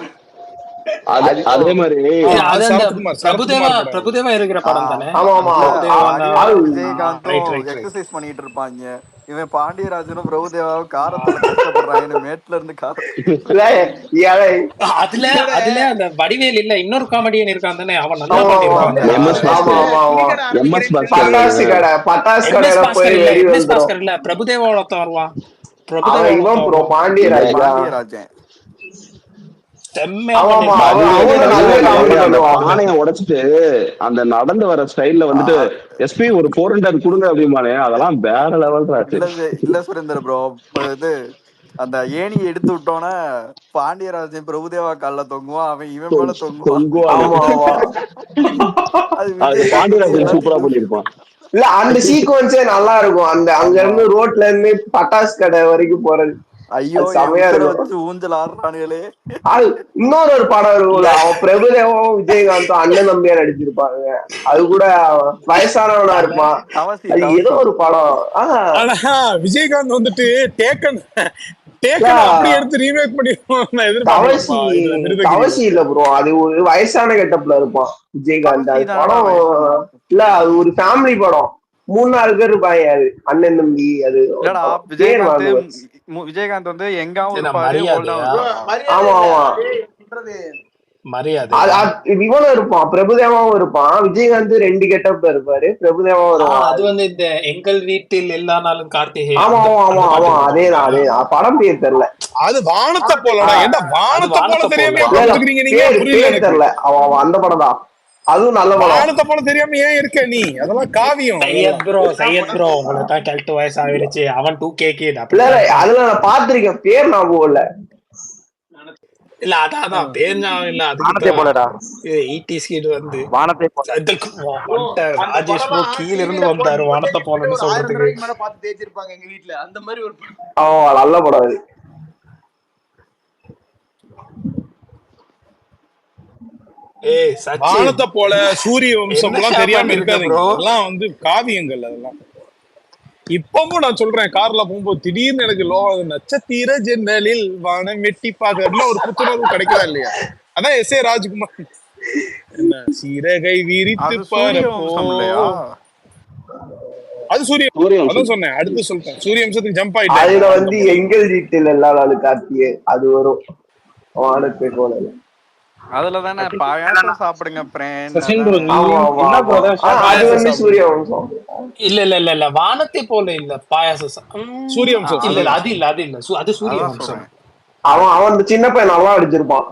அதே மாதிரி அது அந்த சரத்குமார் பிரபுதேவா சரத்குமார் படம். பிரபுதேவா இருக்கிற படம் தானே. ஆமா ஆமா பிரபுதேவா வடிவேலும் ரைட் விஜயகாந்தும் ரைட் ரைட். எக்ஸசைஸ் பண்ணிட்டு இருப்பாங்க. இவன் பாண்டியராஜனும் பிரபுதேவாவும் காரத்துல கஷ்டப்படுறாங்க மேட்ல இருந்து அதுல அதுல அந்த வடிவேல் இல்ல இன்னொரு காமெடியன் இருக்கான் தானே, அவன் நல்லா ஆமா ஆமா பண்ணிருப்பான். MS பாஸ்கர். பட்டாசு கடை பட்டாசு எம்எஸ் கடையில போய் பாஸ்கர் இல்ல, வெடி எம்எஸ் வந்துரும். பாஸ்கர் இல்ல, பிரபுதேவாவோட ஒருத்தன் வருவான். அவன் பிரபுதேவாவோட இவன் ஒருத்தன் ப்ரோ வருவான். பாண்டியராஜா. பாண்டியராஜன் செம்மையா ஆமா ஆமா பண்ணிருப்பான். அவனும் நல்ல காமெடி அந்த பண்ணுவான். பானையை உடைச்சிட்டு அந்த நடந்து வர ஸ்டைல்ல வந்துட்டு எஸ்பி ஒரு 400 கொடுங்க அப்படிமானே, அதெல்லாம் வேற லெவல் ராச்சு. இல்ல சுரேந்தர் ப்ரோ இது அந்த ஏணி எடுத்து விட்டோன்னே பாண்டியராஜன் பிரபுதேவா கால்ல தொங்குவான், அவன் இவன் மேல தொங்குவான். ஆமா ஆமா அது அது பாண்டியராஜன் சூப்பரா பண்ணிருப்பான். இல்ல அந்த சீக்வன்ஸே நல்லா இருக்கும். அந்த அங்க இருந்து ரோட்ல இருந்து பட்டாசு கடை வரைக்கும் போறது ஐயோ அது செமையா என் இருக்கும். வச்சு ஊஞ்சல் ஆடுறானுங்களே. அது இன்னொரு ஒரு படம் இருக்கும்ல, அவன் பிரபுதேவும் விஜயகாந்தும் அண்ணன் தம்பியா நடிச்சிருப்பாங்க. அது கூட வயசானவனா இருப்பான். தவசி அது ஏதோ ஒரு படம். ஆனா விஜயகாந்த் வந்துட்டு டேக்கன் அப்படி எடுத்து ரீமேக் பண்ணி தவசி இல்ல ப்ரோ, அது ஒரு வயசான கெட்டப்ல இருப்பான் விஜயகாந்த். அது படம் இல்ல, அது ஒரு ஃபேமிலி படம். 3-4 பேர் இருப்பாங்க, அது அண்ணன் தம்பி. அது இல்லடா பேர் வாங்க. விஜயகாந்த் வந்து எங்காவும் இருப்பாரு. மரியாதையா ஆமா ஆமா மரியாதை இவனும் இருப்பான், பிரபுதேவாவும் இருப்பான். விஜயகாந்த் 2 கெட்டப்ல இருப்பாரு, பிரபுதேவாவும் இருப்பான். அது வந்து இந்த எங்கள் வீட்டில் எல்லா நாளும் கார்த்திகை. ஆமா ஆமா ஆமா அதேதான் அதேதான். படம் பேர் தெரியல. அது வானத்தை போலடா. ஏன்டா வானத்தை போல தெரியாம புரிஞ்சுக்கிறீங்க நீங்க? பேர் தெரியல. அவன் அந்த படம் தான். அதுவும் நல்ல படம். வானத்தை போல தெரியாம ஏன் இருக்க நீ? அதெல்லாம் காவியம். சையத் ப்ரோ உங்களுக்கு தான் கல்ட்டு வயசு ஆகிடுச்சு. அவன் 2K kid. அதுல நான் பாத்திருக்கேன், பேர் நான் போகல. இல்ல அதான் பேர் ஞாபகம் இல்ல. வானத்தை போலடா. 80s kid வந்து வானத்தை போல. ராஜேஷ் ப்ரோ கீழ இருந்து வந்தாரு வானத்தை போலன்னு சொல்றதுக்கு. மேல பார்த்து தேய்ச்சிருப்பாங்க எங்க வீட்டுல. அந்த மாதிரி ஒரு நல்ல படம் அது. வானத்தை போல, சூரிய வம்சம் எல்லாம் தெரியாம இருக்காதுங்க. அதெல்லாம் வந்து காவியங்கள். அதெல்லாம் இப்பவும் நான் சொல்றேன், கார்ல போகும்போது திடீர்னு எனக்கு நட்சத்திர ஜன்னலில் வானம் வெட்டி பாக்குறதுல ஒரு புத்துணர்வு கிடைக்குதா இல்லையா? அதான் S.A. ராஜ்குமார் என்ன சீரகை விரித்து பாருப்போ. அது சூரியன். அதான் சொன்னேன், அடுத்து சொல்றேன். சூரிய வம்சத்துக்கு ஜம்ப் ஆயிட்டேன். அதுல வந்து எங்கள் வீட்டில் எல்லா நாளும் கார்த்திகை அது வரும். வானத்தை போல அதுல தானே பாயாசம் சாப்பிடுங்க அது வந்து சூரிய வம்சம். இல்ல வானத்தை போல இல்ல, பாயாசம் சூரிய வம்சம். இல்ல அது சூரிய வம்சம். அவன் சின்ன பையன் நல்லா அடிச்சிருப்பான்.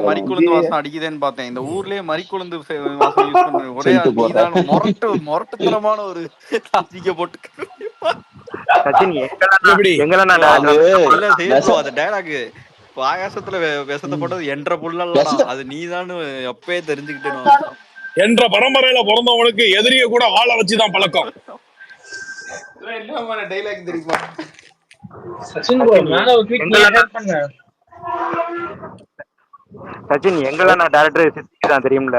மறிக்குழுந்து வாசம் அடிக்குதுன்னு பார்த்தேன். இந்த ஊர்லயே மறிக்குழுந்து வாசம் யூஸ் பண்ண ஒரே முரட்டுத்தனமான ஒரு காட்சிக்க போட்டு பாயாசத்துல விஷத்தை போட்டது என்ற புள்ளலாம். அது நீதான் எப்பயே தெரிஞ்சுக்கிட்டேன். என்ற பரம்பரையில பிறந்தவனுக்கு எதிரிய கூட வாழ வச்சுதான் பழக்கம். டைலாக் தெரியுமா? சச்சின் எங்கள நான் டைரக்டர் சித்திக்கு தான் தெரியும்ல.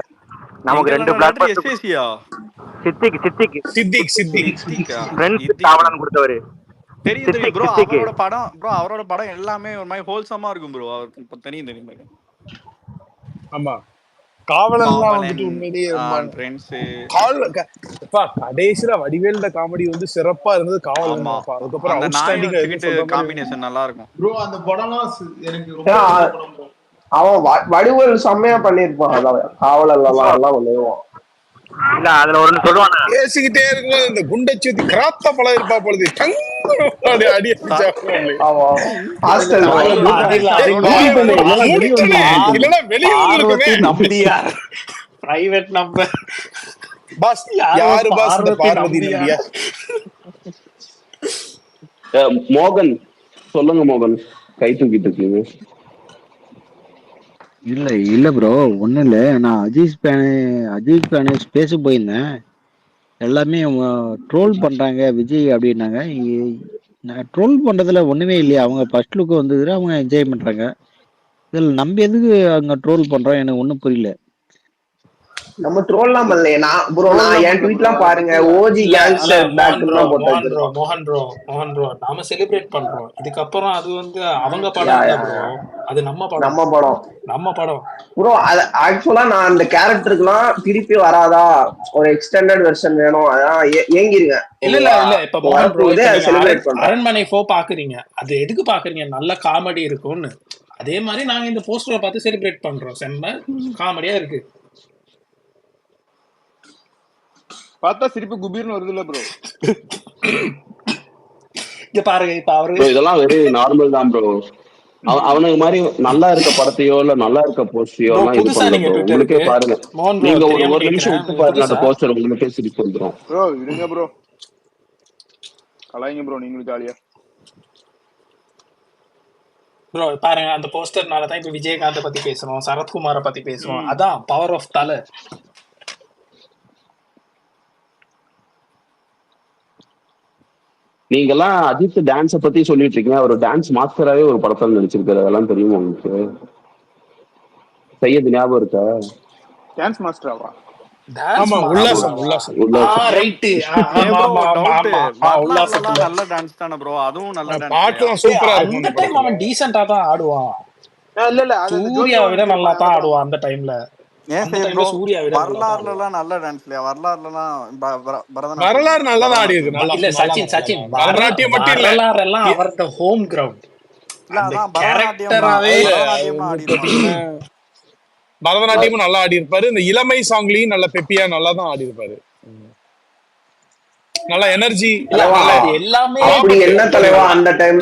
நமக்கு 2 பிளாக் எஸ்ஏசியா சித்திக் ஃப்ரெண்ட்ஸ் காவலன் கொடுத்தவரு. தெரியும் ப்ரோ. அவரோட படம் எல்லாமே ஒரு மாதிரி ஹோல்சமா இருக்கும் ப்ரோ. அவருக்கு தெரியும். ஆமா, காவலன்லாம் வந்துட்டு உண்மையிலேயே கடைசியில வடிவேல்ட காமெடி வந்து சிறப்பா இருந்தது காவலன். அதுக்கப்புறம் காம்பினேஷன் நல்லா இருக்கும் ப்ரோ. அந்த படம்லாம் எனக்கு ரொம்ப அவன் வடிவேல் செம்மையா பண்ணிருப்பான். காவலன் எல்லாம் பண்ணுவான். இல்ல அதுல ஒண்ணு சொல்லுவானே, பேசிக்கிட்டே இருக்கும்போது இந்த குண்டச்சி ஊத்தி கிராத்த பழம் இருப்பா பொழுது டங்கு அடி அடிச்சா ஆமா ஹாஸ்டல் சாரி, மூடிட்டனே இல்லன்னா வெளியூர்ல இருக்குமே. Parvathi Nambiar private number. Boss யாரு பாஸ் இந்த பார்வதி நம்பியா? மோகன் சொல்லுங்க மோகன், கை தூக்கிட்டு இருக்கீங்க. இல்ல இல்ல ப்ரோ, ஒண்ணும் இல்ல. நான் அஜித் ஃபேனு பேச போயிருந்தேன். எல்லாமே ட்ரோல் பண்றாங்க விஜய் அப்படின்னாங்க. நான் ட்ரோல் பண்றதுல ஒண்ணுமே இல்லையா? அவங்க ஃபர்ஸ்ட் லுக் வந்ததுல அவங்க என்ஜாய் பண்றாங்க. இதுல நம்ம எதுக்கு அங்க ட்ரோல் பண்றோம்? எனக்கு ஒண்ணும் புரியல. நம்ம ட்ரோல்லாம் பண்ணலையே. நான் என் ட்வீட்லாம் பாருங்க, ஓஜி கேங்ஸ்டர் பேக்னு தான் போட்டு வச்சிருக்கோம். மோகன் ப்ரோ நாம செலிப்ரேட் பண்றோம். இதுக்கப்புறம் அது வந்து அவங்க படம் இல்ல ப்ரோ, அது நம்ம படம் ப்ரோ. ஆக்சுவலா நான் அந்த கேரக்டருக்குலாம் திருப்பி வராதா, ஒரு எக்ஸ்டெண்டட் வெர்ஷன் வேணும், அதான் ஏங்கிருங்க. இல்ல இப்ப மோகன் ப்ரோ அரண்மனை 4 பாக்குறீங்க, அது எதுக்கு பாக்குறீங்க? நல்ல காமெடி இருக்கும்னு. அதே மாதிரி நாங்க இந்த போஸ்டரை பார்த்து செலிப்ரேட் பண்றோம். செம்ம காமெடியா இருக்கு. பார்த்தா சிரிப்பு குபீர்னு வருது இல்ல ப்ரோ? இங்க பாருங்க, இப்ப அவரு இதெல்லாம் வெரி நார்மல் தான் ப்ரோ. அவனுக்கு மாதிரி நல்லா இருக்க படத்தையோ இல்ல நல்லா இருக்க போஸ்டையோ எல்லாம் இது பண்ணல ப்ரோ. உங்களுக்கே பாருங்க, நீங்க ஒரு நிமிஷம் விட்டு பாருங்க, அந்த போஸ்டர் உங்களுக்கே சிரிப்பு வந்துடும். ப்ரோ இருங்க ப்ரோ, கலாய்ங்க ப்ரோ நீங்களும் ஜாலியா. ப்ரோ பாருங்க, அந்த போஸ்டர்னால தான் இப்ப விஜயகாந்த் பத்தி பேசுறோம், சரத்குமாரை பத்தி பேசுறோம். அதான் பவர் ஆஃப் தலை. நீங்க எல்லாம் அஜித் டான்ஸ பத்தி சொல்லிட்டு இருக்கீங்க, அவர் டான்ஸ் மாஸ்டராவே ஒரு படத்துல நடிச்சிருக்காரு. அதெல்லாம் தெரியுமா உங்களுக்கு? செய்யது ஞாபகம் இருக்கா? டான்ஸ் மாஸ்டராவா? ஆமா, உல்லாசம். ரைட். நல்ல டான்ஸ் தானே ப்ரோ, அதுவும் நல்ல டான்ஸ். பாட்டுலாம் சூப்பரா இருக்கும். அந்த டைம் அவன் டீசென்ட்டா தான் ஆடுவான். இல்ல சூர்யா விட நல்லா தான் ஆடுவான் அந்த டைம்ல. சூர்யா விட வரலாறுல எல்லாம் நல்ல டான்ஸ் இல்லையா? வரலாறுல எல்லாம் வரலாறு நல்லா தான் ஆடி இருக்கு. இல்ல சச்சின் பரதநாட்டியம் மட்டும் இல்ல, வரலாறு எல்லாம் அவரோட ஹோம் கிரவுண்ட். பரதநாட்டியமும் நல்லா ஆடி இருப்பாரு. இந்த இளமை சாங்லயும் நல்ல பெப்பியா நல்லா தான் ஆடி இருப்பாரு. நல்ல எனர்ஜி எல்லாமே. அப்படி என்ன தலைவா அந்த டைம்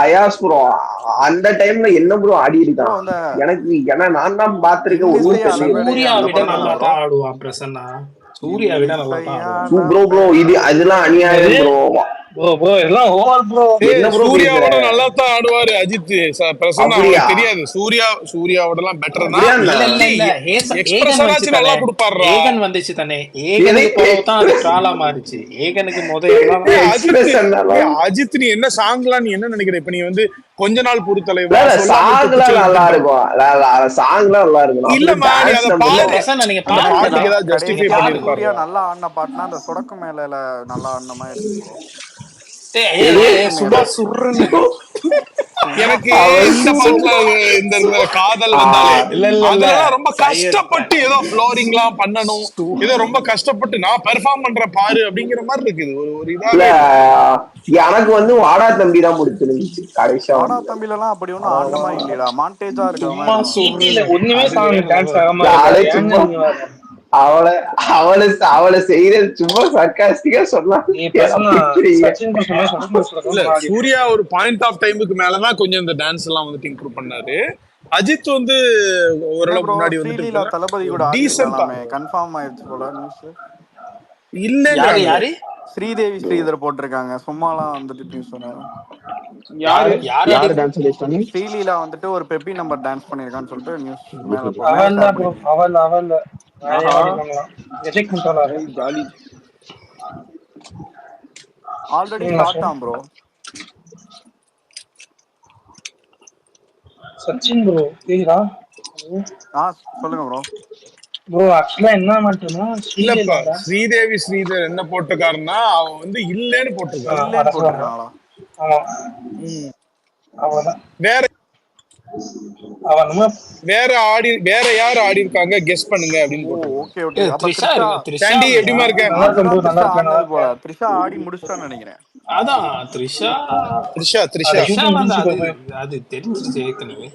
அயாஸ் ப்ரோ அந்த டைம்ல என்ன ப்ரோ ஆடி இருக்கான்? ஏன்னா நான் தான் பாத்திருக்கேன். சூர்யா விட நல்லா தான் ஆடுவான் பிரசன்னா. சூர்யா விட நல்லா தான் ப்ரோ. இது அதெல்லாம் அநியாயம் ப்ரோ. சூர்யாவோட நல்லா தான் ஆடுவாரு அஜித். தெரியாது, சூர்யாவோட எல்லாம் பெட்டர் தான். நல்லா கொடுப்பாரு. ஏகன் வந்துச்சு தானே, ஏகனுக்கு தான் அது ட்ராலா மாறிச்சு. ஏகனுக்கு அஜித் நீ என்ன சாங்லாம் நீ என்ன நினைக்கிற? இப்ப நீ வந்து கொஞ்ச நாள் பொறு தலைவா நல்லா இருக்கும், சாங்லாம் நல்லா இருக்கும். இல்லமா நீங்க சூர்யா நல்லா ஆடின பாட்டுனா அந்த சொடக்கு மேல நல்லா ஆடின மாதிரி எனக்கு இந்த பாட்டுல இந்த காதல் வந்தாலே அதெல்லாம் ரொம்ப கஷ்டப்பட்டு ஏதோ ஃப்ளோரிங் எல்லாம் பண்ணணும், ஏதோ ரொம்ப கஷ்டப்பட்டு நான் பெர்ஃபார்ம் பண்ற பாரு அப்படிங்கிற மாதிரி இருக்குது. ஒரு இதா எனக்கு வந்து வாடா தம்பி தான் பிடிச்சிருந்துச்சு. கடைசியா வாடா தம்பில எல்லாம் அப்படி ஒன்னும் ஆடமா இல்லையா, மாண்டேஜா இருக்கு. அவளை செய்யறது சும்மா சர்க்காஸ்டிக்கா சொன்னாங்க. சூர்யா ஒரு பாயிண்ட் ஆஃப் டைமுக்கு மேலதான் கொஞ்சம் இந்த டான்ஸ் எல்லாம் வந்துட்டு இம்ப்ரூவ் பண்ணாரு. அஜித் வந்து ஓரளவுக்கு முன்னாடி வந்து தளபதி கூட டீசன்ட்டா கன்ஃபார்ம் ஆயிடுச்சு போல நியூஸ். இல்ல யாரு ஸ்ரீதேவி ஸ்ரீதர் போட்டிருக்காங்க, சும்மாலாம் வந்துட்டு நியூஸ் சொன்னாங்க. யாரு டான்ஸ் பண்ணி ஸ்ரீலீலா வந்துட்டு ஒரு பெப்பி நம்பர் டான்ஸ் பண்ணிருக்கான்னு சொல்லிட்டு நியூஸ் ஆல்ரெடி ஸ்டார்ட் ஆம் ப்ரோ. சச்சின் ப்ரோ கேக்குதா? சொல்லுங்க ப்ரோ. ப்ரோ ஆக்சுவலா என்ன மட்டும்னா இல்லப்பா, ஸ்ரீதேவி ஸ்ரீதர் என்ன போட்டிருக்காருன்னா அவன் வந்து இல்லன்னு போட்டிருக்காரு. ஆமா அவதான் வேற யார் ஆடி இருக்காங்க கெஸ் பண்ணுங்க அப்படின்னு போட்டு. சாண்டி எப்படிமா இருக்க? த்ரிஷா ஆடி முடிச்சிட்டான்னு நினைக்கிறேன். அதான் த்ரிஷா த்ரிஷா அது தெரிஞ்சிருச்சு ஏற்கனவே.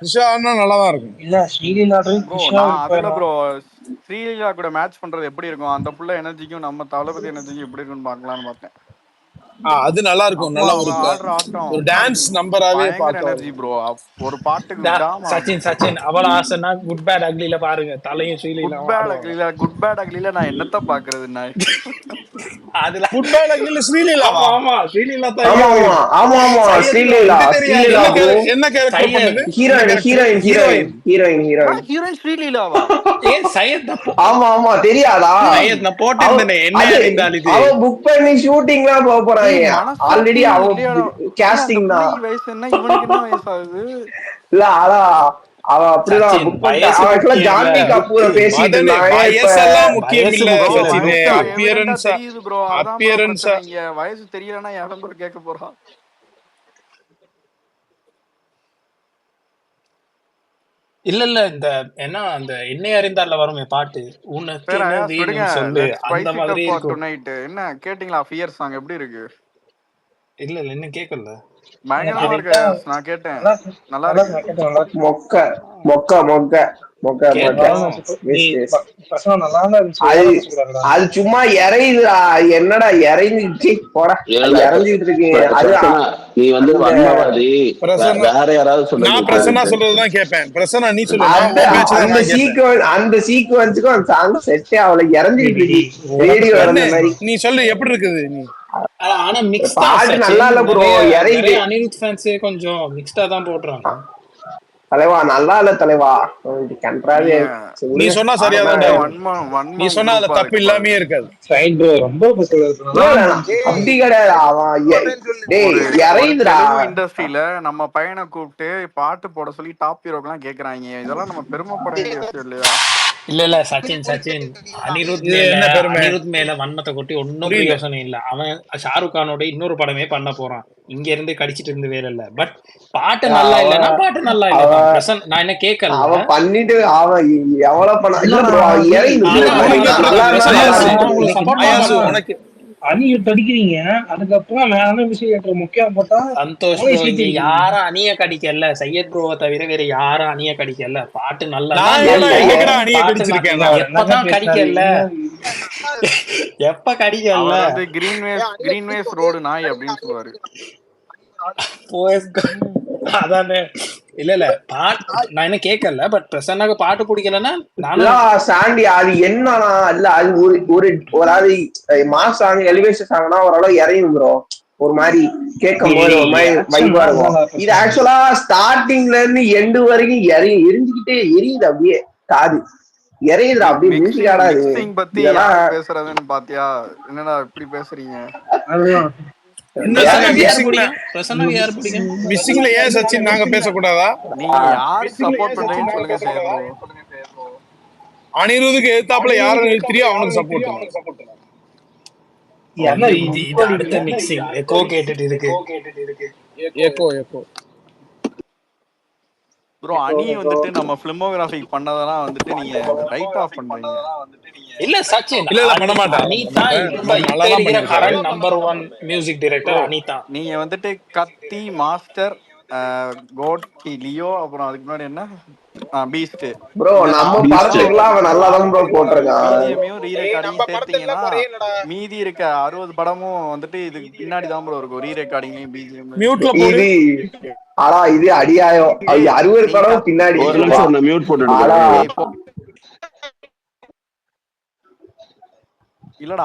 த்ரிஷான்னா நல்லா தான் இருக்கும். இல்ல ஸ்ரீலீலாவையும் ப்ரோ த்ரிஷா நான் அதுல இருப்பாரா? ப்ரோ ஸ்ரீலீலா கூட மேட்ச் பண்றது எப்படி இருக்கும், அந்த புள்ள எனர்ஜிக்கும் நம்ம தளபதி எனர்ஜிக்கும் எப்படி இருக்குன்னு பார்க்கலான்னு பார்த்தேன். அது நல்லா இருக்கும். அம்மா நல்லா அவ ஆடுற ஆட்டம் ஒரு டான்ஸ் நம்பராவே பயங்கர பார்க்க எனர்ஜி ப்ரோ. ஒரு பாட்டுக்கு விடாம சச்சின் அவ்வளவு ஆசைன்னா குட் பேட் அக்லில பாருங்க, தலையும் குட் பேட் அக்லில நான் என்னத்த பாக்குறது நான் அதுல குட் பேட் அக்லில ஸ்ரீலீலாவா? ஆமா ஸ்ரீலீலா ஆமா ஸ்ரீலீலா என்ன கேரக்டர் பண்ணுது? ஹீரோயின் ஸ்ரீலீலாவா? ஏன் சையத் ஆமா தெரியாதா? சையத் நான் போட்டேன் என்ன அறிந்தால் இது அவ புக் பண்ணி ஷூட்டிங்லாம் போக போறாங்க. ஆல்ரெடி அவ கேஸ்டிங் தான். வயசு என்ன இவனுக்கு என்ன வயசு ஆகுது? இல்ல அவ அப்படிதான் புக் பண்ணிட்டா. ஜான்வி கபூரை பேசிட்டு இருந்தாங்க. வயசெல்லாம் முக்கியம் இல்ல சச்சின், அப்பியரன்ஸ் தெரியுது ப்ரோ. அப்பியரன்ஸ் வயசு தெரியலன்னா யாரும் கூட கேட்க போறான். இல்ல இந்த என்ன அந்த என்னை அறிந்தால வருமே பாட்டு, உனக்கு என்ன வேணும் சொல்லு, அந்த மாதிரி இருக்கும். என்ன கேட்டிங்களா? ஃபியர் சாங் எப்படி இருக்கு? இல்ல இன்னும் கேட்கல. பயங்கரமா இருக்கு. நான் கேட்டேன், நல்லா இருக்கு. அது சும்மா இறையுதுடா. என்னடா இறைஞ்சிட்டு போடா, இறஞ்சிட்டு இருக்கு. நீ வந்து வன்மவாதி, வேற யாராவது சொல்ல. நான் பிரசன்னா சொல்றதுதான் கேட்பேன். பிரசன்னா நீ சொல்லு. அந்த சீக்வன்ஸுக்கும் அந்த சாங் செட்டே அவளை இறஞ்சிட்டு இருக்கு. ரேடியோ இறந்த மாதிரி. நீ சொல்லு எப்படி இருக்குது? நீ ஆனா மிக்ஸ் பாட்டு நல்லா இல்ல ப்ரோ. இறையுது. அனிருத் ஃபேன்ஸ் கொஞ்சம் மிக்ஸ்டா தான் போடுறாங்க. தலைவா நல்லா இல்ல தலைவா. நீ சொன்னா சரியாதான். நீ சொன்னா அதுல தப்பு இல்லாமே இருக்காது. ரொம்ப அப்படி கிடையாது. இண்டஸ்ட்ரியில நம்ம பையனை கூப்பிட்டு பாட்டு போட சொல்லி டாப் ஹீரோக்கெல்லாம் கேக்குறாங்க. இதெல்லாம் நம்ம பெருமைப்பட வேண்டிய விஷயம் இல்லையா? இல்ல சச்சின் அனிருத் மேல வன்மத்தை கொட்டி ஒன்னும் யோசனை இல்ல. அவன் ஷாருக் கானோட இன்னொரு படமே பண்ண போறான். இங்க இருந்து கடிச்சிட்டு இருந்து வேலை இல்ல. பட் பாட்டு நல்லா இல்லன்னா பாட்டு நல்லா இல்ல. நான் என்ன கேட்கல. அவன் பண்ணிட்டு அவன் எவ்வளவு பண்ண அணியை தடிக்கிறீங்க. அதுக்கப்புறம் வேற விஷயம் முக்கியம் போட்டா சந்தோஷ் யாரும் அணிய கடிக்கல. சையத் ப்ரோவை தவிர வேற யாரும் அணிய கடிக்கல. பாட்டு நல்லா எப்பதான் கடிக்கல, எப்ப கடிக்கல. கிரீன்வேஸ் ரோடு நாய் அப்படின்னு சொல்லுவாரு. அதானே. இல்ல நான் என்ன கேட்கல. பட் பிரசன்னாக்கு பாட்டு பிடிக்கலன்னா சாண்டி அது என்னன்னா இல்ல அது ஒரு மாஸ் சாங் எலிவேஷன் சாங்னா ஓரளவு இறங்கும் ப்ரோ. ஒரு மாதிரி கேட்கும் போது ஒரு மாதிரி வைபா இருக்கும். இது ஆக்சுவலா ஸ்டார்டிங்ல இருந்து எண்டு வரைக்கும் எரிஞ்சுக்கிட்டே எரியுது. அப்படியே காது இறையுதுடா. அப்படியே மியூசிக் ஆடாது. பத்தி பேசுறதுன்னு பாத்தியா? என்னடா இப்படி பேசுறீங்க? மிஸ்ஸிங்ல ஏன் சச்சின் நாங்க பேசக்கூடாதா? நீங்க யாருக்கு சப்போர்ட் பண்றீங்கன்னு சொல்லுங்க சார். அனிருத்துக்கு எதிர்த்தாப்புல யாரும் நிறுத்தியோ அவனுக்கு சப்போர்ட். அடுத்த மிக்சிங் எக்கோ கேட்டுட்டு இருக்கு. எக்கோ ப்ரோ அணி வந்துட்டு நம்ம ஃபிலிமோகிராஃபி பண்ணதெல்லாம் வந்துட்டு நீங்க ரைட் ஆஃப் பண்றீங்க. இல்ல சச்சின் இல்ல பண்ண மாட்டேன். அனிதா இப்ப இருக்கிற current number 1 music director Anitha. நீங்க வந்துட்டு கத்தி, மாஸ்டர், கோட், லியோ, அப்புறம் அதுக்கு முன்னாடி என்ன பீஸ்ட் ப்ரோ நம்ம படத்துக்குலாம் அவன் நல்லா தான் ப்ரோ போட்டுருக்கான். பிஜிஎம்யும் ரீரெக்கார்டிங் சேர்த்தீங்கன்னா மீதி இருக்க 60 படமும் வந்துட்டு இதுக்கு பின்னாடி தான் ப்ரோ இருக்கும். ரீரெக்கார்டிங்லயும் பிஜிஎம் இது ஆனா இது அடியாயம். 60 படம் பின்னாடி. மியூட் போட்டு இல்லடா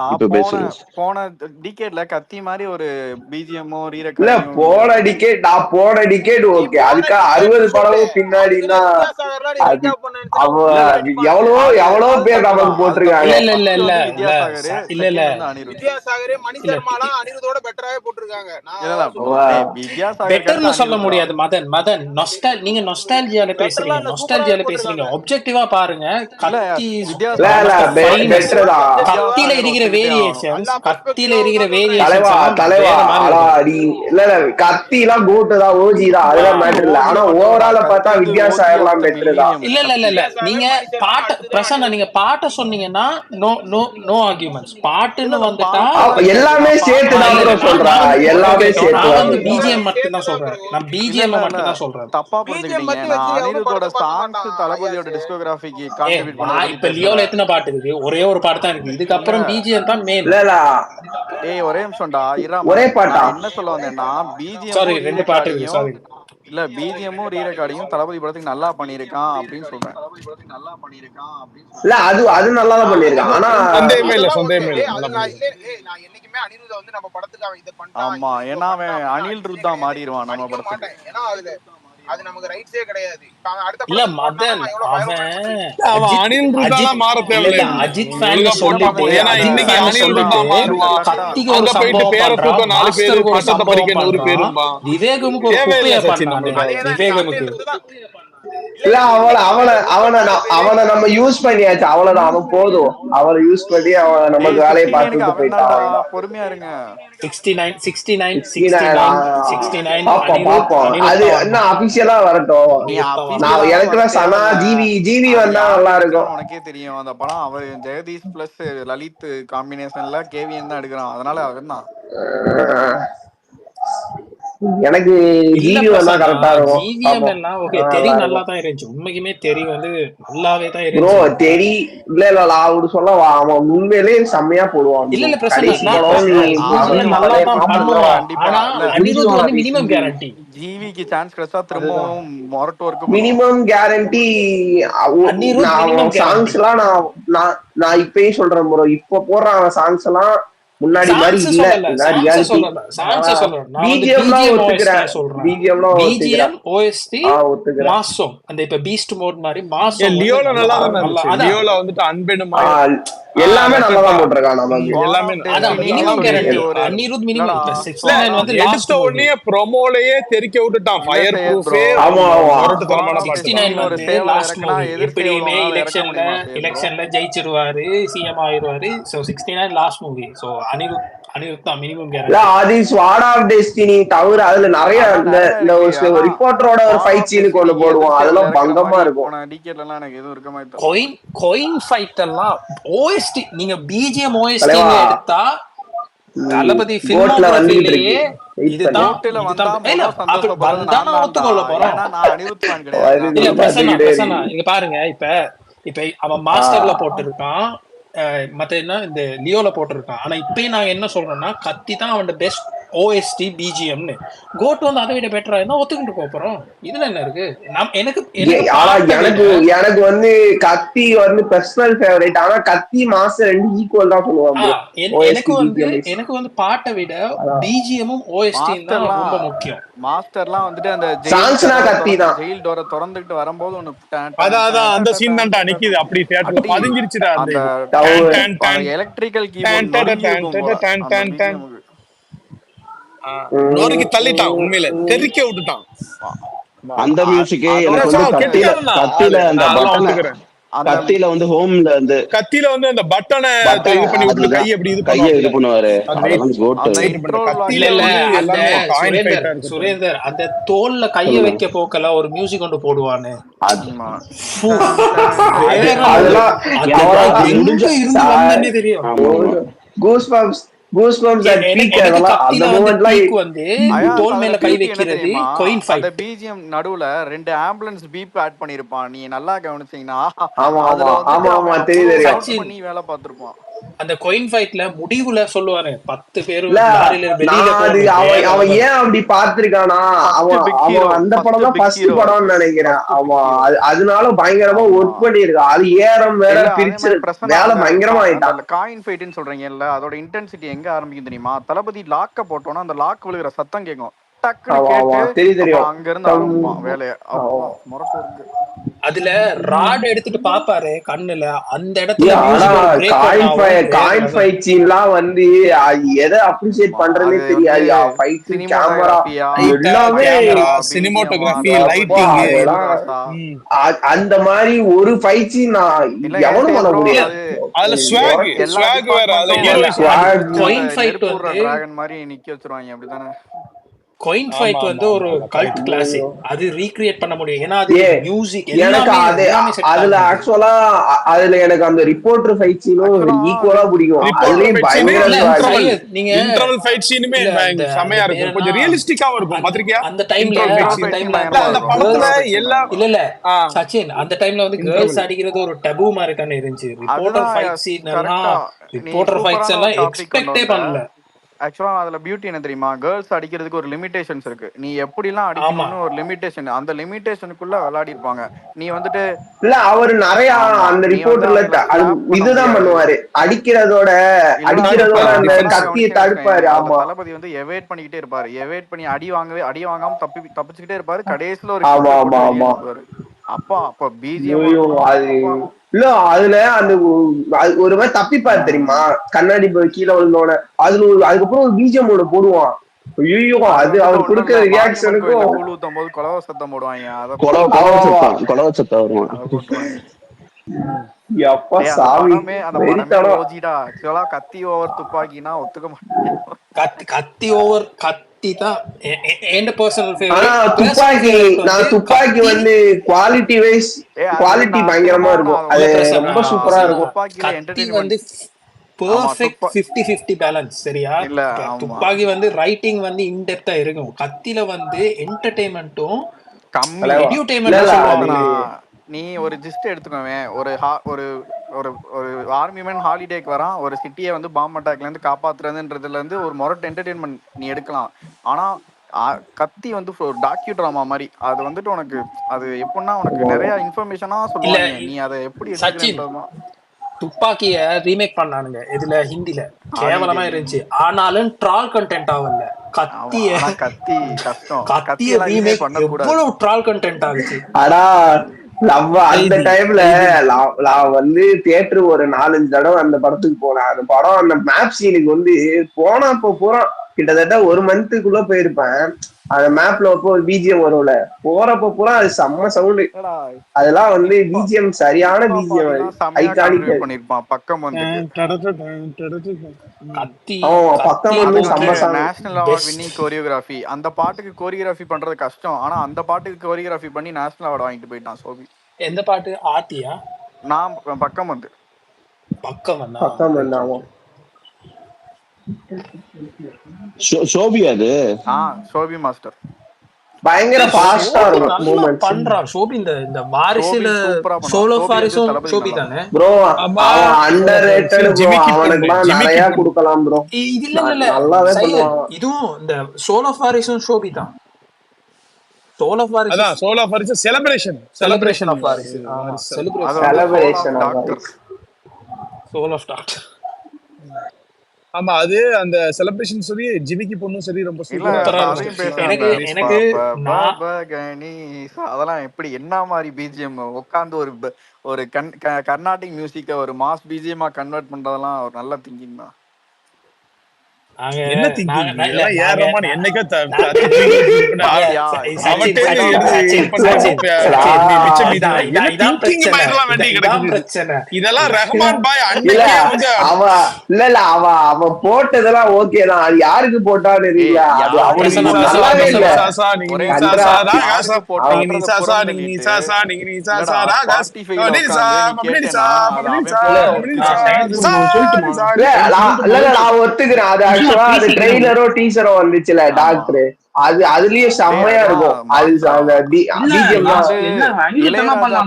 போன டிகேட்ல கத்தி மாதிரி ஒரு பிஜிஎம்மோ இல்ல போன டிகேட் ஓகே. அதுக்கு 60 படமும் பின்னாடினா எவ்வளவு பேர் நமக்கு போட்டிருக்காங்க. இல்ல வித்யாசாகரே மணி சர்மாலாம் அனிருத்தோட பெட்டராவே போட்டிருக்காங்க. பெட்டர்னு சொல்ல முடியாது. மதன் நீங்க நொஸ்டால்ஜியால பேசுறீங்க. ஆப்ஜெக்டிவா பாருங்க. கத்தியில இருக்கிற வேரியேஷன்ஸ், கத்தியில இருக்கிற தலைவா வேரியேஷன்ஸ் தலைவா வேற மாதிரி ஆனா இருக்கும். அடி இல்ல கத்தி எல்லாம் கோட்டு தான், ஓஜி தான், அதெல்லாம் மேட்டர் இல்ல. ஆனா ஓவரால பார்த்தா வித்யாசாகர் எல்லாம் பெட்டர் தான். இல்ல நீங்க பாட்ட பிரசன்னா, நீங்க பாட்ட சொன்னீங்கன்னா நோ நோ நோ ஆர்கியூமெண்ட்ஸ். பாட்டுன்னு வந்துட்டா எல்லாமே சேர்த்து தான் ப்ரோ சொல்றேன், எல்லாமே சேர்த்து. நான் வந்து பிஜிஎம் மட்டும் தான் சொல்றேன், நான் பிஜிஎம் மட்டும் தான் சொல்றேன். தப்பா புரிஞ்சுக்கிட்டீங்க. நான் அனிருத்தோட சாங்ஸ் தளபதியோட டிஸ்கோகிராஃபிக்கு கான்ட்ரிபியூட் பண்ண. இப்ப லியோல எத்தனை பாட்டு இருக்கு? ஒரே ஒரு பாட்டு தான் இருக்கு. இதுக்கப்புறம் பிஜிஎம் தான் மெயின். இல்ல டேய் ஒரே நிமிஷம்டா இராமா, ஒரே பாட்டா? என்ன சொல்ல வந்தேன்னா பிஜிஎம் சாரி, ரெண்டு பாட்டு இருக்கு. சாரி இல்ல பிஜிஎம்மும் ரீ ரெக்கார்டிங்கும் தளபதி படத்துக்கு நல்லா பண்ணிருக்கான் அப்படின்னு சொல்றேன். இல்ல அது நல்லா தான் பண்ணிருக்கான். ஆனா சந்தேகமே இல்ல, சந்தேகமே இல்ல. நான் என்னைக்குமே அனிருத் வந்து நம்ம படத்துக்கு அவன் இத பண்ணிட்டான். ஆமா, ஏன்னா அவன் அனில் ருத்தா மாறிடுவான் நம்ம படத்துக்கு. ஏன்னா அது நமக்கு ரைட்ஸே கிடையாது. இல்ல மதன் அவன் அனில் ருத்தால மாற தேவையில்லை. அஜித் ஃபேன் சொல்லிட்டு, ஏன்னா இன்னைக்கு அனில் ருத்தா மாறுவான், கத்திக்கு ஒரு அங்க போயிட்டு சம்பவம் பேரை தூக்க 4 பேரு, பண்றான், பட்டத்தை பறிக்க 100 பேரும்பா. விவேகமுக்கு ஒரு குப்பையை பண்ணான். விவேகமுக்கு இல்ல அவனை நம்ம யூஸ் பண்ணியாச்சு, அவ்வளவுதான். அவன் போதும், அவளை யூஸ் பண்ணி அவன் நமக்கு வேலையை பார்த்துட்டு போயிட்டான். பொறுமையா இருங்க. 69 பாப்போம். அது என்ன அபிஷியலா வரட்டும். நான் எனக்குலாம் சனா ஜிவி வந்தா நல்லா இருக்கும். உனக்கே தெரியும் அந்த படம் அவர் ஜெகதீஷ் பிளஸ் லலித் காம்பினேஷன்ல கேவிஎன் தான் எடுக்கிறான், அதனால அவன் தான். எனக்கு ஜிவி வந்தா கரெக்டா இருக்கும். ஜிவிஎம் எல்லாம் ஓகே, தெரி நல்லா தான் இருந்துச்சு. உண்மைக்குமே தெரி வந்து நல்லாவே தான் இருந்துச்சு. ப்ரோ தெரி இல்ல அவரு சொல்ல அவன் உண்மையிலே செம்மையா போடுவான். இல்ல பிரச்சனை நல்லா தான் பண்ணுவான். ஆனா அனிருத் வந்து மினிமம் கேரண்டி. ஜிவிக்கு சான்ஸ் கிடைச்சா திரும்பவும் மொரட்டு வர்க்கு மினிமம் கேரண்டி. சாங்ஸ் எல்லாம் நான் இப்பயே சொல்றேன் ப்ரோ, இப்ப போடுற சாங்ஸ் எல்லாம் முன்னாடி மாதிரி இல்ல. எல்லாமே நல்லா தான் போட்டிருக்கான். எடுத்த உடனே ப்ரோமோலயே தெரிக்க விட்டுட்டான். ஃபயர் ப்ரூஃபே எப்படியுமே எலெக்ஷன்ல ஜெயிச்சிருவாரு, சிஎம் ஆயிருவாரு. So 69 last movie. So Anirudh தான் மினிமம் கேரண்டி. அது ஸ்வாட் ஆஃப் டெஸ்டினி தவிர அதுல நிறைய இந்த ரிப்போர்ட்டரோட ஒரு ஃபைட் சீன் கொண்டு போடுவான், அதெல்லாம் பங்கமா இருக்கும். டிக்கெட்லாம் எனக்கு எதுவும் இருக்க மாதிரி. கோயின் ஃபைட் எல்லாம் ஓஎஸ்டி நீங்க பிஜிஎம் ஓஎஸ்டி எடுத்தா தளபதி ஃபில்மோகிராஃபிலேயே இதுதான் வந்தா நான் ஒத்துக்கொள்ள போறேன். இல்ல பிரசன்னா இங்க பாருங்க, இப்ப அவன் மாஸ்டர்ல போட்டிருக்கான், மத்த என்ன இந்த லியோல போட்டிருக்கான். ஆனா இப்பயும் நான் என்ன சொல்றேன்னா, கத்தி தான் அவன் பெஸ்ட் ஓஎஸ்டி பிஜிஎம்னு. கோட் வந்து அதை விட பெட்டரா இருந்தா ஒத்துக்கிட்டு போறோம். இதுல என்ன இருக்கு? எனக்கு வந்து கத்தி வந்து பர்சனல் ஃபேவரட். ஆனா கத்தி மாஸ்டர் ரெண்டு ஈக்குவல் தான் சொல்லுவாங்க. எனக்கு வந்து பாட்டை விட பிஜிஎம்மும் ஓஎஸ்டி தான் ரொம்ப முக்கியம். மாஸ்டர்லாம் வந்துட்டு அந்த சாங்ஸ்னா கத்தி தான். ஜெயில் டோரை திறந்துட்டு வரும்போது ஒன்னு அதான் அந்த சீன் தான்டா நிக்குது, அப்படி தியேட்டர்ல பதிஞ்சிருச்சுடா. அந்த எலக்ட்ரிக்கல் கீபோர்ட் நோருக்கு தள்ளிட்டான், உண்மையில தெறிக்க விட்டுட்டான். அந்த மியூசிக்கே எனக்கு வந்து கத்தில அந்த பட்டனை, கத்தில வந்து ஹோம்ல வந்து கத்தில வந்து அந்த பட்டனை இது பண்ணி விட்டு கையை இது பண்ணுவாரு. சுரேந்தர் அந்த தோல்ல கைய வைக்க போக்கல ஒரு மியூசிக் கொண்டு போடுவானு, தெரியும். Goosebumps at peak. அந்த மொமெண்ட்லாம் வந்து தோல் மேல கை வைக்கிறது கோயின் ஃபைட். அந்த பிஜிஎம் நடுவுல ரெண்டு ஆம்புலன்ஸ் பீப் ஆட் பண்ணிருப்பான். நீ நல்லா கவனிச்சீங்கன்னா ஆமா தெரியும் நீ வேலை பார்த்திருப்பான். அந்த கோயின் ஃபைட்ல முடிவுல சொல்லுவாரு 10 பேரு அவன் ஏன் அப்படி பாத்திருக்கானா, அவன் அந்த படம் தான் ஃபர்ஸ்ட் படம்னு நினைக்கிறேன். அவன் அதனால பயங்கரமா ஒர்க் பண்ணிருக்கான். அது ஏறம் வேற பிரிச்சு வேலை பயங்கரமா ஆயிட்டான். அந்த காயின் ஃபைட்னு சொல்றீங்கல்ல, அதோட இன்டென்சிட்டி எங்க ஆரம்பிக்கும் தெரியுமா? தளபதி லாக்க போட்டோம்னா அந்த லாக் விழுகிற சத்தம் கேட்கும். டக்குன்னு ஆமா ஆமா கேட்டு தெரியும் தெரியும். அப்புறம் அங்க இருந்து ஆரம்பிப்பான் வேலைய. அப்பா முறக்கும் இருக்கு. அதுல ராட் எடுத்துட்டு பாப்பாரு கண்ணுல, அந்த இடத்துல ஆனா மியூசிக்கல் பிரேக் காயின் ஃபைட் சீன்லாம் வந்து எதை அப்ரிஷியேட் பண்றதுனே அது வந்து தெரியாது. ஃபைட் கேமரா சினிமோட்டோகிராஃபியா எல்லாமே சினிமோட்டோகிராஃபி, அப்பா, லைட்டிங், அதெல்லாம் அந்த மாதிரி ஒரு ஃபைட் சீன் நான் எவனும் பண்ண முடியாது. அதுல எல்லா ஸ்வாக் வேற, அதுல டிபார்ட்மெண்ட்டும் கோயின் ஃபைட் நெருப்பு விடுற வந்து டிராகன் மாதிரி நிக்க வச்சிருவாங்க அப்படிதானே. கோயின் ஃபைட் வந்து ஒரு கல்ட் கிளாசிக். அது ரீக்ரியேட் பண்ண முடியும். ஏன்னா அது மியூசிக் எனக்கு எல்லாமே அதுல ஆக்சுவலா அதுல எனக்கு அந்த ரிப்போர்ட்டர் ஃபைட் சீனும் ஈக்குவலா பிடிக்கும். அதுலயும் பயங்கர நீங்க இன்டர்வல் ஃபைட் சீனுமே செமையா இருக்கும், கொஞ்சம் ரியலிஸ்டிக்காவும் இருக்கும். பாத்திருக்கியா அந்த டைம்ல அந்த படத்துல எல்லாம் இல்ல சச்சின், அந்த டைம்ல வந்து கேர்ள்ஸ் அடிக்கிறது ஒரு டபு மாதிரி தானே இருந்துச்சு. ரிப்போர்ட்டர் ஃபைட் சீன் எல்லாம் ரிப்போர்ட்டர் ஃபைட்ஸ் எல்லாம் எக்ஸ்பெக்டே பண்ணல. ஆக்சுவலா அதுல பியூட்டி என்ன தெரியுமா, கேர்ள்ஸ் அடிக்கிறதுக்கு ஒரு லிமிடேஷன்ஸ் இருக்கு. நீ எப்படி எல்லாம் அடிக்கணும்னு ஒரு லிமிடேஷன், அந்த லிமிடேஷனுக்குள்ள விளையாடி இருப்பாங்க. நீ வந்துட்டு இல்ல அவரு நிறைய அந்த ரிப்போர்ட்டர்ல இதுதான் பண்ணுவாரு, அடிக்கிறதோட அந்த கத்தியை தடுப்பாரு. ஆமா, தளபதி வந்து எவேட் பண்ணிக்கிட்டே இருப்பாரு. எவேட் பண்ணி அடி வாங்காம தப்பிச்சுக்கிட்டே இருப்பாரு. கடைசியில ஒரு இருப்பாரு. அப்ப பிஜிஎம் இல்ல அதுல அந்த ஒரு மாதிரி தப்பிப்பாரு தெரியுமா, கண்ணாடி கீழே விழுந்தோட அதுக்கப்புறம் ஒரு பிஜிஎம் ஒண்ணு போடுவான். ஐயோ, அது அவர் கொடுக்கிற ரியாக்ஷனுக்கும் கூழ் ஊத்தும் போது கொலவ சத்தம் போடுவாங்க. கொலவ சத்தம் வருவான். ஆக்சுவலா கத்தி ஓவர் துப்பாக்கினா ஒத்துக்க மாட்டேன். கத்தி ஓவர் கத்தி தான் என் பர்சனல் ஃபேவரட். துப்பாக்கி வந்து குவாலிட்டி வைஸ் குவாலிட்டி பயங்கரமா இருக்கும். அது ரொம்ப சூப்பரா இருக்கும். கத்தி வந்து பெர்ஃபெக்ட் 50-50 பேலன்ஸ். சரியா, துப்பாக்கி வந்து ரைட்டிங் வந்து இன்டெப்தா இருக்கும். கத்தில வந்து என்டர்டெயின்மெண்ட்டும் கம்மி, என்டர்டெயின்மெண்ட். நீ ஒரு ஜிஸ்ட் எடுத்துக்கோவேன், ஒரு ஒரு ஒரு ஆர்மி மேன் ஹாலிடேக்கு வரான், ஒரு சிட்டியை வந்து பாம் அட்டாக்ல இருந்து காப்பாத்துறதுன்றதுல இருந்து ஒரு மொரட் என்டர்டெயின்மெண்ட் நீ எடுக்கலாம். ஆனா கத்தி வந்து டாக்யூ டிராமா மாதிரி. அது வந்துட்டு உனக்கு அது எப்படின்னா உனக்கு நிறைய இன்ஃபர்மேஷனா சொல்லுவாங்க, நீ அதை எப்படி எடுத்துக்கிறதுமா. துப்பாக்கிய ரீமேக் பண்ணானுங்க இதுல ஹிந்தில, கேவலமா இருந்துச்சு. ஆனாலும் ட்ரால் கண்டென்ட் ஆகல. கத்திய ரீமேக் எவ்வளவு ட்ரால் கண்டென்ட் ஆகுச்சு. ஆனா நம்ம அந்த டைம்ல நான் வந்து தியேட்டர் ஒரு 4-5 தடவை அந்த படத்துக்கு போனேன். அந்த படம் அந்த மேப் சீனுக்கு வந்து போனப்போ பூரா கிட்டத்தட்ட 1 மந்த்துக்குள்ள போயிருப்பேன். அந்த மேப்ல ஒரு பிஜிஎம் வரும்ல, போறப்ப பூரா அது செம்ம சவுண்டு. அதெல்லாம் வந்து பிஜிஎம் சரியான பிஜிஎம், ஐகானிக் பண்ணிருப்பான். பக்கம் வந்து நேஷனல் அவார்ட் வின்னிங் கோரியோகிராஃபி. அந்த பாட்டுக்கு கோரியோகிராஃபி பண்றது கஷ்டம், ஆனா அந்த பாட்டுக்கு கோரியோகிராஃபி பண்ணி நேஷனல் அவார்டு வாங்கிட்டு போயிட்டான் சோபி. எந்த பாட்டு? ஆத்தியா? நான் பக்கம் வந்து ஷோபி, அது ஷோபி மாஸ்டர் பயங்கர ஃபாஸ்டா இருக்கும் மூவ்மெண்ட்ஸ் பண்றான் ஷோபி. இந்த வாரிசுல சோலோ வாரிசும் ஷோபி தானே ப்ரோ. அண்டர்ரேட்டட் ப்ரோ, அவனுக்குலாம் நிறைய கொடுக்கலாம் ப்ரோ. இல்ல நல்லாவே பண்ணுவான். இதுவும் இந்த சோலோ வாரிசும் ஷோபி தான். Solo Varisu celebration of Varisu, celebration doctor, soul of doctor. ஆமா, அது அந்த செலிப்ரேஷன் சொல்லி ஜிமிக்கி பொண்ணும் சரி ரொம்ப சூப்பரா எனக்கு அதெல்லாம் எப்படி என்ன மாதிரி பிஜிஎம் உட்காந்து ஒரு கர்நாடிக் மியூசிக்க ஒரு மாஸ் பிஜிஎம்மா கன்வெர்ட் பண்றதெல்லாம் ஒரு நல்ல திங்கிங் தான். அவன் போட்டதெல்லாம் ஓகே தான், அது யாருக்கு போட்டான்னு ஒத்துக்கிறேன். அது அது ட்ரெய்லரோ டீசரோ வந்துச்சுல டாக்டர், அது அதுலயே செம்மையா இருக்கும்.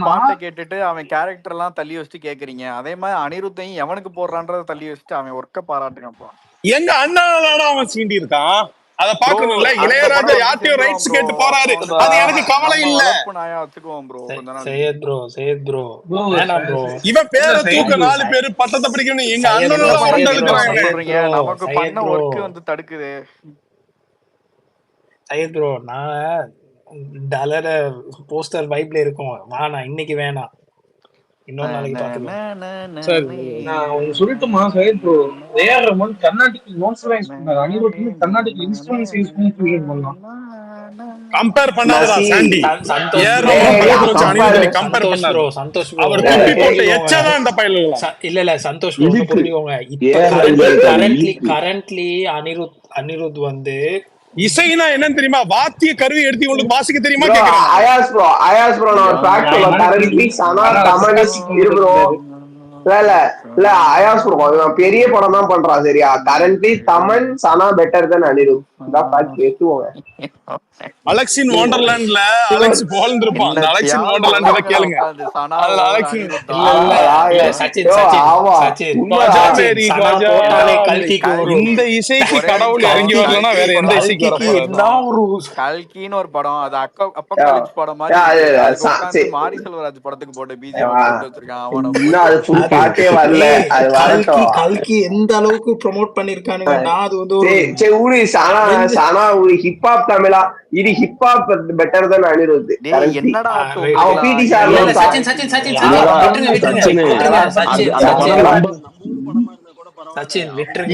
பாட்டை கேட்டுட்டு அவன் கேரக்டர் எல்லாம் தள்ளி வச்சுட்டு கேக்குறீங்க. அதே மாதிரி அனிருத்தையும் எவனுக்கு போடுறான்றத தள்ளி வச்சுட்டு அவன் ஒர்க்க பாராட்டுங்கப்பா. எங்க அண்ணா அவன் சீண்டி இருக்கான், அத பாக்கணும்ல. இளையராஜா யார்ட்டையும் ரைட்ஸ் கேட்டு போறாரு, அது எனக்கு கவலை இல்ல. இவன் பேரை தூக்க 4 பேரு பட்டத்தை பிடிக்கணும், எங்க அண்ணனும் நமக்கு பண்ண ஒர்க் வந்து தடுக்குது. சையத் ப்ரோ நான் டலர போஸ்டர் வைப்ல இருக்கோம். நான் இன்னைக்கு வேணாம், இன்னொரு நாளைக்கு பாத்துக்கலாம். சரி நான் ஒண்ணு சொல்லட்டுமா Syed bro? AR Rahman Carnatic notes எல்லாம் யூஸ் பண்ணாரு. அனிருத் கர்நாடிக் இன்ஸ்ட்ருமெண்ட்ஸ் யூஸ் பண்ணி கிரியேட் பண்ணலாம். கம்பேர் பண்ணாதடா நசி சாண்டி. சந்தோஷ் ஏர் ப்ரோ, ரஹ்மான் பக்கத்துல வச்சு அனிருத் நீ கம்பேர் சந்தோஷ் பண்ணாத. ப்ரோ, சந்தோஷ் ப்ரோ, அவர் ஒண்ணு குப்பி போட்ட புரிஞ்சுக்கோங்க. எச்சதான் இந்த பயிலுங்களா. இல்ல சந்தோஷ் ப்ரோ, ஒண்ணு இதுக்கு புரிஞ்சுக்கோங்க. இப்ப கரண்ட்லி அனிருத் வந்து இசைனா என்னன்னு தெரியுமா? வாத்திய கருவி எடுத்து உங்களுக்கு வாசிக்க தெரியுமா ப்ரோ கேக்குறாங்க. அயாஸ் ப்ரோ நான் ஒரு ஃபேக்ட் சொல்ல. கரண்ட்லி சனா தமனிஸ் இரு ப்ரோ. இல்ல அயாஸ் ப்ரோ பெரிய படம் தான் பண்றான் சரியா. கரண்ட்லி தமன் சனா பெட்டர் தென் அனிருத். இதான் ஃபேக்ட் ஏத்துவோங்க. அலெக்சின் வொண்டர்லாண்ட்ல அலெக்ஸ் போல்ந்து இருப்பான். அந்த அலெக்சின் வொண்டர்லாண்ட் கேளுங்க. அதுல அலெக்சின் இந்த இசைக்கு கடவுள் இறங்கி வரலன்னா வேற எந்த இசைக்கு வர போறாரு? கல்கின்னு ஒரு படம், அது அப்போகாலிப்ஸ் படம் மாதிரி இருக்கு. அதுக்கு உட்கார்ந்து மாரி செல்வராஜ் படத்துக்கு போட்ட பிஜிஎம் போட்டு வச்சிருக்கான். கல்கி எந்த அளவுக்கு ப்ரோமோட் பண்ணிருக்கானுங்கன்னா அது வந்து ஹிப்ஹாப் தமிழா இது ஹிப்ஹாப் பெட்டர் தென் அனிருத். என்னடா அவன் பிடி சார்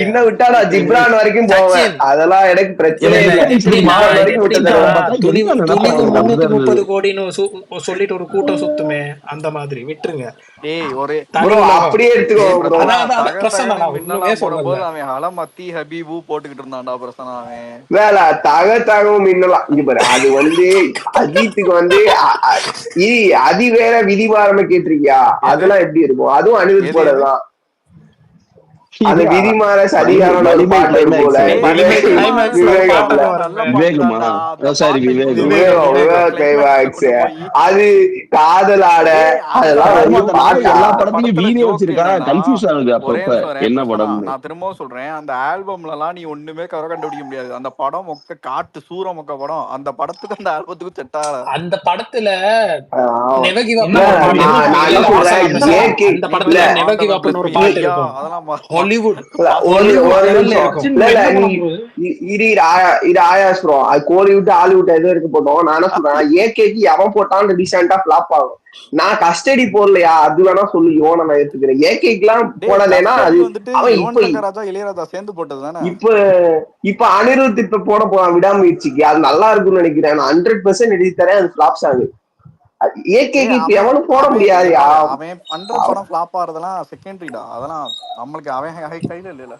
இன்னும் விட்டாடா ஜிப்ரான் வரைக்கும் போவேன். அதெல்லாம் எனக்கு பிரச்சனை இல்லை. 330 கோடின்னு சொல்லிட்டு ஒரு கூட்டம் சுத்துமே, அந்த மாதிரி விட்டுருங்க. அப்படியே எடுத்துக்கோ. அவன் ஹலமத்தி ஹபீபு போட்டுக்கிட்டு இருந்தான்டா பிரசனா. அவன் வேலை தகவும் மின்னலாம். இங்க பாரு, அது வந்து அஜித்துக்கு வந்து அதி வேற விதிமாறம கேட்டிருக்கியா? அதெல்லாம் எப்படி இருக்கும்? அதுவும் அனிருத் போலதான். அது விதிமாற சரியான பாட்டு போல. அது காதலாட என்ன படம்? நான் திரும்பவும் சொல்றேன், அந்த ஆல்பம்ல எல்லாம் நீ ஒண்ணுமே கரை கண்டுபிடிக்க முடியாது. அந்த படம் மொக்க காட்டு சூர மொக்க படம். அந்த படத்துக்கு அந்த ஆல்பத்துக்கு செட் ஆகல. அந்த படத்துல கோலிவுட் ஹாலிவுட் எதுவும் இருக்க போட்டோம். நான் என்ன சொல்றேன், ஏகேக்கு எவன் போட்டான் டீசெண்டா ஃபிளாப் ஆகும். நான் கஸ்டடி போடலையா அது வேணா சொல்லி யோனை நான் ஏத்துக்கிறேன். ஏகேக்கு எல்லாம் போடலைன்னா அது இளையராஜா சேர்ந்து போட்டதுதானே. இப்ப அனிருத் இப்ப போட போறான் விடாமுயற்சிக்கு. அது நல்லா இருக்கும்னு நினைக்கிறேன். 100% எழுதி தரேன். அது ஃபிளாப் ஆகுது. ஏகேக்கு இப்ப எவனும் போட முடியாதுயா. அவன் பண்ற படம் ஃபிளாப் ஆறதெல்லாம் செகண்டரிடா. அதெல்லாம் நம்மளுக்கு அவன் கையில இல்ல.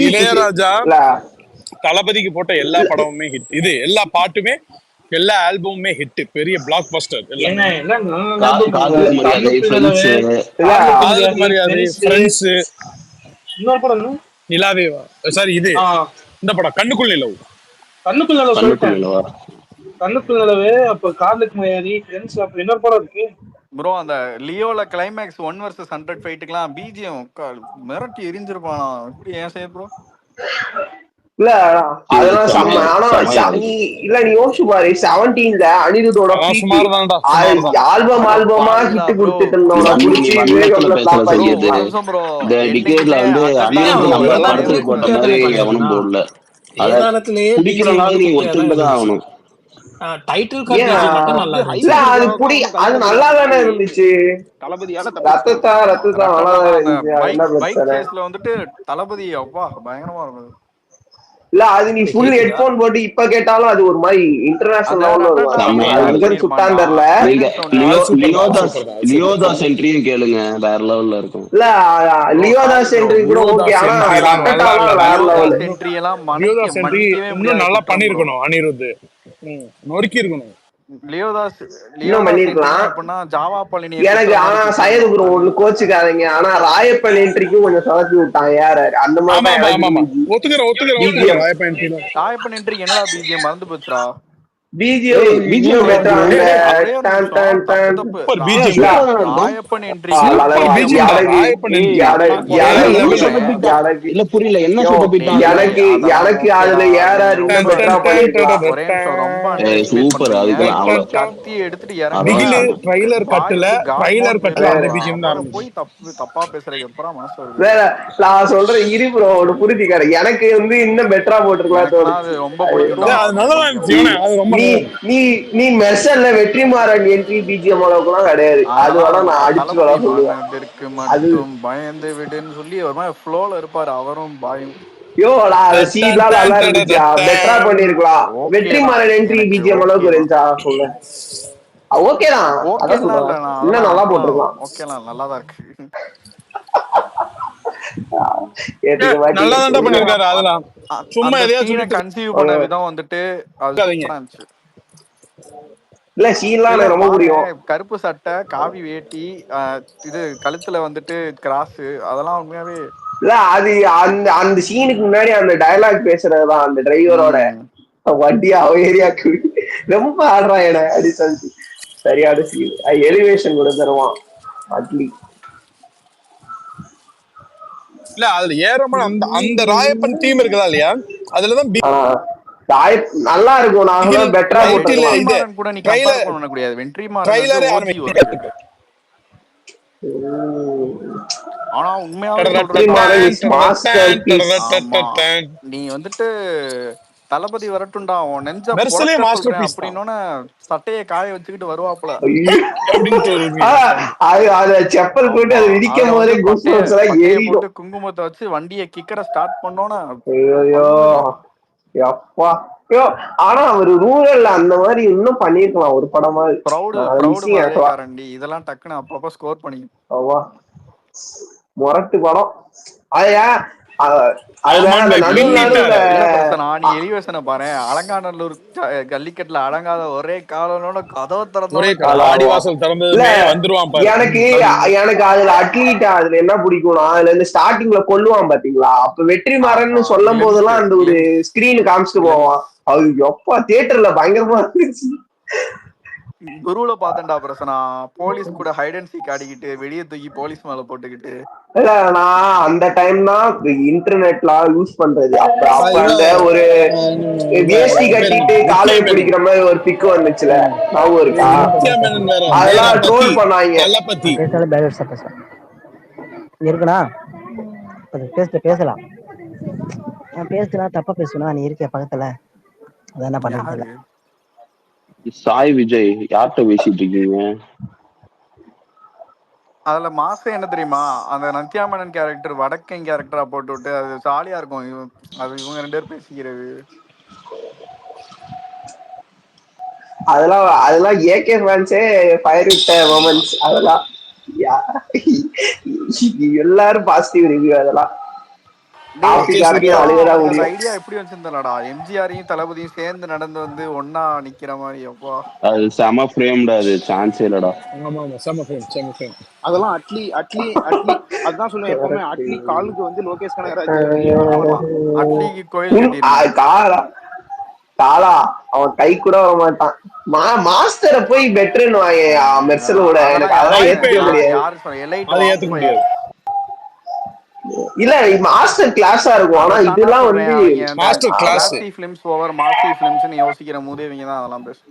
இளையராஜா தளபதிக்கு போட்ட எல்லா படமுமே ஹிட். இது எல்லா பாட்டுமே எல்லா ஆல்பமுமே ஹிட். பெரிய பிளாக் பஸ்டர். நிலாவே சாரி இது இந்த படம் கண்ணுக்குள் நிலவு. கண்ணுக்குள் நிலவு சொல்லிட்டேன். கண்ணுக்குள் நிலவு. அப்ப காதலுக்கு மரியாதை, ஃப்ரெண்ட்ஸ். அப்ப இன்னொரு படம் இருக்கு ப்ரோ. அந்த லியோல கிளைமேக்ஸ் 1 vs 100 ஃபைட்டுக்குலாம் பிஜிஎம் மிரட்டி எரிஞ்சிருப்பானா? இப்படி ஏன் செய்ய ப்ரோ? இல்ல அதெல்லாம் செம்ம. ஆனா இல்ல நீ யோசிச்சு பாரு, 17ல அனிருத்தோட ஆல்பமா ஹிட் கொடுத்துட்டு இருந்தோம். டைட்டில் அது நல்லா தானே இருந்துச்சு. வந்துட்டு தளபதி அப்பா பயங்கரமா இருந்தது. இல்ல அது நீ ஃபுல் ஹெட்போன் போட்டு இப்ப கேட்டாலும் அது ஒரு மாதிரி இன்டர்நேஷனல் லெவல்ல சுட்டான் தெரியல. லியோதாஸ் என்ட்ரியும் கேளுங்க, வேற லெவல்ல இருக்கும். இல்ல லியோதாஸ் என்ட்ரி கூட ஓகே. ஆனா வேற லெவல் என்ட்ரி எல்லாம் இன்னும் நல்லா பண்ணிருக்கணும். அனிருத் நொறுக்கி இருக்கணும். எனக்கு ஆனா சையது ப்ரோ ஒண்ணு கோச்சுக்காதீங்க, ஆனா ராயப்பன் என்ட்ரிக்கும் கொஞ்சம் சதப்பி விட்டான். யாரு அந்த மாதிரி ராயப்பன் என்ட்ரி என்னடா பிஜிஎம் மறந்து போச்சுடா. பிஜிஎம் பிஜிஎம் இன்னும் நல்லா பெட்டரா இருக்கு அந்த ஒரே ஒரு டான் நிமிஷம், டான் தப்பு டான் தப்பு. சூப்பர் பிஜிஎம் சூப்பரா தான் இருக்கும். ராயப்பன் என்ட்ரிக்கு சூப்பர் பிஜிஎம் பயங்கரமா ராயப்பன் ஏய், என்ட்ரி வேற என்ன லெவல். சொதப்பிட்டான் எனக்கு இல்ல புரியல என்ன யோ, சொதப்பிட்டான் டேய் அதுல எனக்கு அதெல்லாம் எனக்கு ஓகேடா. அதுல ஏஆர்ஆர் நீங்க இன்னும் ரொம்ப பெட்டரா பண்ணிருக்கலாம். ஒரே நிமிஷம் ரொம்ப அண்டர் எஸ்டிமேட் சூப்பர் பண்றீங்க. அதுக்கெல்லாம் அவ்வளவு கத்தி எடுத்துட்டு அதெல்லாம் இறங்குறீங்க. பிகிலு ட்ரைலர் கட்டுல வாய்க்கு காட் ட்ரைலர் மோட் பேர் கட்டுல அந்த வைக்கலாம். பிஜிஎம் தான் அப்புறம் ஆரம்பிச்சு. போய் தப்பா பேசுறதுக்கு எப்பறம் மனசு வருது? வேற நான் சொல்றேன் இரு ப்ரோ, ஒன்று புரிஞ்சுக்காரு. எனக்கு இன்னும் பெட்டரா போட்டிருக்கலாம் எனக்கெல்லாம் அது தோணுச்சு. ரொம்ப பிடிக்கும்டா. அது ரொம்ப நல்லா பிடிக்கும். இருந்துச்சு, அது ரொம்ப நீ நல்லா இருந்துச்சு. நீ நீ மெர்சல்ல வெற்றிமாறன் என்ட்ரி பிஜிஎம் அளவுக்குலாம் கிடையாது. அது அதெல்லாம் வேணா நான் அடிச்சு தளபதி வேணா சொல்லுவேன். மனதிற்கு அது மட்டும் பயந்து விடுன்னு சொல்லி ஒரு மாதிரி ஃப்ளோல இருப்பாரு அவரும் பாயும். நான் அந்த சீன்லாம் நல்லா இருந்துச்சா, பெட்டரா பண்ணிருக்கலாம். ஓகேடா, வெற்றிமாறன் என்ட்ரி எனக்கு பிஜிஎம் அளவுக்கு ஓகேடா. இருந்துச்சா சொல்லு. ஓகேதான், அதான் ஓகேலாம் இல்ல, சொல்றேன். நான் இன்னும் அதெல்லாம் நல்லா ரொம்ப போட்டிருக்கலாம். ஓகேலாம் நல்லாதான் இருக்கு. ஏத்துக்க நல்லா மாட்டீங்க. தான் பண்ணிருக்காரு. அதெல்லாம் சும்மா அந்த எதையா சீனை சொல்லிட்டு கன்சீவ் பண்ண விதம் வந்துட்டு அது இருக்காதீங்க. சூப்பரா இருந்துச்சு. இல்ல சீன்லாம் இல்ல எனக்கு ரொம்ப பாரு, பிடிக்கும். கருப்பு சட்டை, காவி வேட்டி, இது கழுத்துல வந்துட்டு கிராஸ், அதெல்லாம் உண்மையாவே இல்ல அது அந்த அந்த சீனுக்கு முன்னாடி அந்த டயலாக் பேசுறதுதான் அந்த டிரைவரோட வண்டி அவ ஏரியாக்கு ரொம்ப ஆடுறான் என அடி சொல்லிட்டு சரியான சீன். எலிவேஷன் கூட தருவான் அட்லி. இல்ல அதுல ஏறமான அந்த அந்த ராயப்பன் டீம் இருக்குதா இல்லையா, அதுலதான் நல்லா இருக்கும். நாங்களாம் பெட்டரா போட்டுருக்கலாம். வெற்றிமாறன் கூட நீ கம்பேர் பண்ண முடியாது. வெற்றிமாறன் ஓஜி வருது. ஆனா உண்மையாவே சொல்றேன், நீ வந்துட்டு தளபதி வரட்டும்டா உன் நெஞ்ச பொழக்க சொல்றேன் அப்படின்னோட சட்டையை காய வச்சுக்கிட்டு வருவாப்புல. செப்பல் போட்டு அது விதிக்கும் போதே போட்டு குங்குமத்தை வச்சு வண்டியை கிக்கட ஸ்டார்ட் பண்ணோன்னா அப்பா. ஆனா அவரு ரூரல்ல அந்த மாதிரி இன்னும் பண்ணிருக்கலாம் ஒரு படமா. இதெல்லாம் டக்குன்னு அப்பப்ப ஸ்கோர் பண்ணி முரட்டு படம். நீ எலிவேஷனை பாரு, அலங்காநல்லூர் ஜல்லிக்கட்டுல அடங்காத ஒரே காலனோட கதவை எனக்கு அதுல அட்லீட் அதுல என்ன பிடிக்கும்னா, அதுல இருந்து ஸ்டார்டிங்ல கொல்லுவான் பாத்தீங்களா, அப்ப வெற்றிமாறன் சொல்லும் போதெல்லாம் அந்த ஒரு ஸ்கிரீன் காமிச்சிட்டு போவான். அது எப்பா தியேட்டர்ல பயங்கரமா இருந்துச்சு. குருவுல பாத்தேன்டா பிரசனா, போலீஸ் கூட ஹைட் அண்ட் சீக் ஆடிக்கிட்டு வெளியே தூக்கி போலீஸ் மேல போட்டுக்கிட்டு. இல்ல நான் அந்த டைம் தான் இன்டர்நெட்லாம் யூஸ் பண்றது. அப்ப அந்த ஒரு வேஷ்டி கட்டிட்டு காலேஜ் பிடிக்கிற மாதிரி ஒரு பிக் வந்துச்சுல, ஞாபகம் இருக்கா? அதெல்லாம் ட்ரோல் பண்ணாங்க. இருக்குண்ணா பேசலாம், பேசுனா தப்பா பேசுனா நீ இருக்க பக்கத்துல, அதான் என்ன பண்றது. சாய் விஜய் யார்கிட்ட பேசிட்டு இருக்கீங்க? அதுல மாசம் என்ன தெரியுமா, அந்த நந்தியாமனன் கேரக்டர் வடக்கன் கேரக்டரா போட்டு விட்டு அது ஜாலியா இருக்கும். அது இவங்க 2 பேரும் பேசிக்கிறது, அதெல்லாம் ஏகே ஃபேன்ஸே ஃபயர் விட்ட மொமெண்ட்ஸ். அதெல்லாம் எல்லாரும் பாசிட்டிவ் ரிவ்யூ. அதெல்லாம் ஐடியா எப்படி வச்சிருந்தா எம்ஜிஆரையும் தளபதியும் சேர்ந்து நடந்து வந்து ஒன்னா நிக்கிற மாதிரி. அப்பா அது செம ஃப்ரேம்டா, அது சான்ஸே இல்லடா. ஆமா செம ஃப்ரேம். அதெல்லாம் அட்லி அதான் சொல்லுவேன் எப்பவுமே, அட்லி காலுக்கு வந்து லோகேஷ் கனகராஜ் அட்லிக்கு கோயில் காலா அவன் கை கூட வர மாட்டான். மாஸ்டரை போய் பெட்டர்னு மெர்சலோட. எனக்கு அதெல்லாம் ஏத்துக்க முடியாது. இல்ல மாஸ்டர் கிளாஸா இருக்கும். ஆனா இதெல்லாம் வந்து மாஸ்டர் கிளாஸ் ஃபிலிம்ஸ் ஓவர் மாசி ஃபிலிம்ஸ்னு யோசிக்கிற போது இவங்க தான் அதெல்லாம் பேசும்.